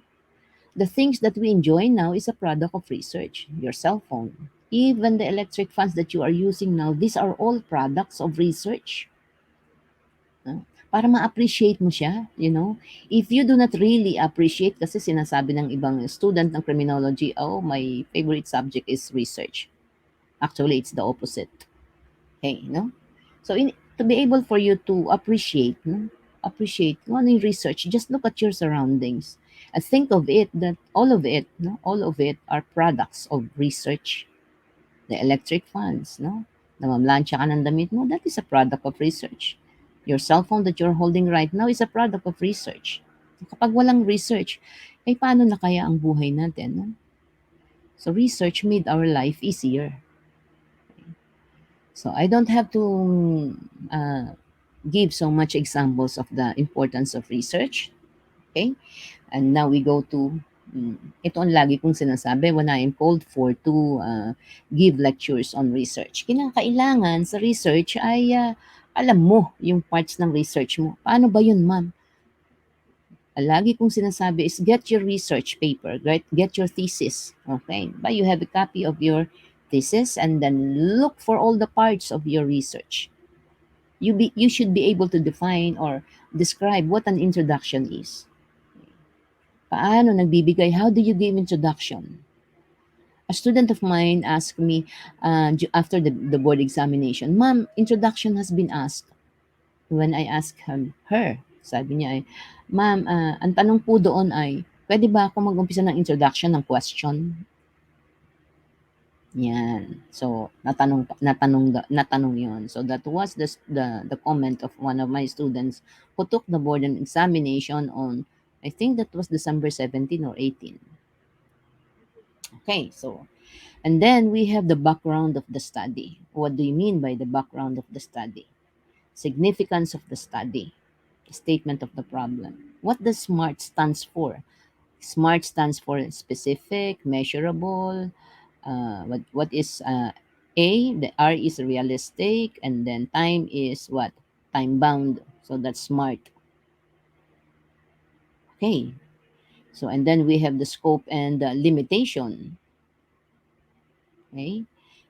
The things that we enjoy now is a product of research. Your cell phone, even the electric fans that you are using now, these are all products of research. No? para ma-appreciate mo siya, you know. If you do not really appreciate, kasi sinasabi ng ibang student ng criminology, oh, my favorite subject is research. Actually, it's the opposite. Okay, no? So to be able for you to appreciate, no? Appreciate kung ano yung research, just look at your surroundings. And think of it that all of it, no? All of it are products of research. The electric fans, no? Namamlansya ka ng damit mo, that is a product of research. Your cell phone that you're holding right now is a product of research. Kapag walang research, paano na kaya ang buhay natin? No? So research made our life easier. So I don't have to give so much examples of the importance of research. Okay? And now we go to ito ang lagi kong sinasabi when I am called for to give lectures on research. Kinakailangan sa research ay alam mo yung parts ng research mo. Paano ba yun, ma'am? Lagi kong sinasabi is get your research paper, get your thesis. Okay? But you have a copy of your thesis and then look for all the parts of your research. You should be able to define or describe what an introduction is. Paano nagbibigay? How do you give introduction? A student of mine asked me after the board examination, Ma'am, introduction has been asked. When I asked her, sabi niya ay, Ma'am, ang tanong po doon ay, pwede ba ako mag-umpisa ng introduction ng question? Yan. So, natanong yon. So, that was the comment of one of my students who took the board examination on, I think that was December 17 or 18. Okay, so, and then we have the background of the study. What do you mean by the background of the study? Significance of the study. Statement of the problem. What does SMART stands for? SMART stands for specific, measurable. What is A? The R is realistic, and then time is what? Time bound. So that's SMART. Okay. So and then we have the scope and the limitation. Okay.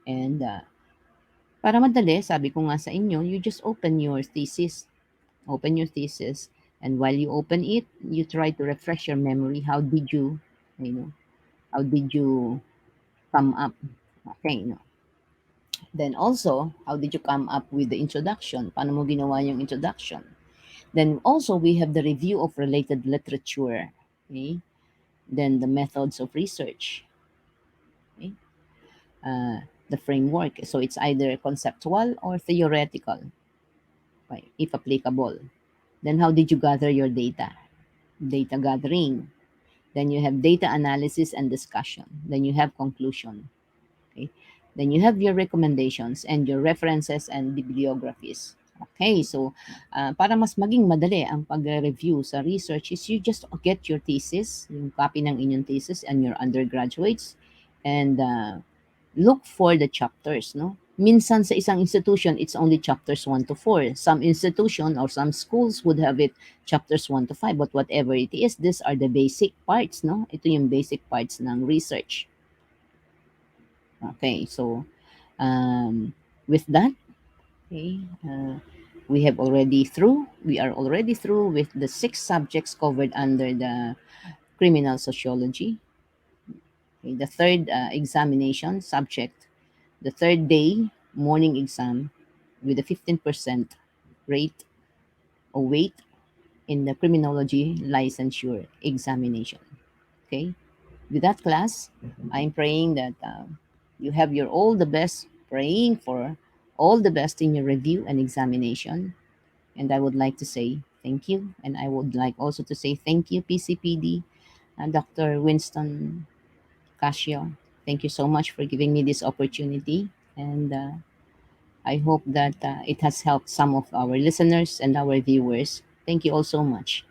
And para madali, sabi ko nga sa inyo, you just open your thesis. Open your thesis. And while you open it, you try to refresh your memory. How did you know, how did you come up? Okay, no. Then also, how did you come up with the introduction? Paano mo ginawa yung introduction? Then also, we have the review of related literature. Okay? Then the methods of research. Okay? The framework. So it's either conceptual or theoretical, okay, if applicable. Then how did you gather your data? Data gathering. Then you have data analysis and discussion. Then you have conclusion. Okay? Then you have your recommendations and your references and bibliographies. Okay, so para mas maging madali ang pag-review sa research is you just get your thesis, yung copy ng inyong thesis and your undergraduates, and look for the chapters, no? Minsan sa isang institution, it's only chapters 1 to 4. Some institution or some schools would have it chapters 1 to 5, but whatever it is, these are the basic parts, no? Ito yung basic parts ng research. Okay, so with that, okay, we are already through with the 6 subjects covered under the criminal sociology. Okay, the third examination subject, the third day morning exam with a 15% rate or weight in the criminology licensure examination. Okay, with that class, I'm praying that you have your all the best, praying for all the best in your review and examination. And I would like to say thank you. And I would like also to say thank you, PCPD, Dr. Winston Casio. Thank you so much for giving me this opportunity. And I hope that it has helped some of our listeners and our viewers. Thank you all so much.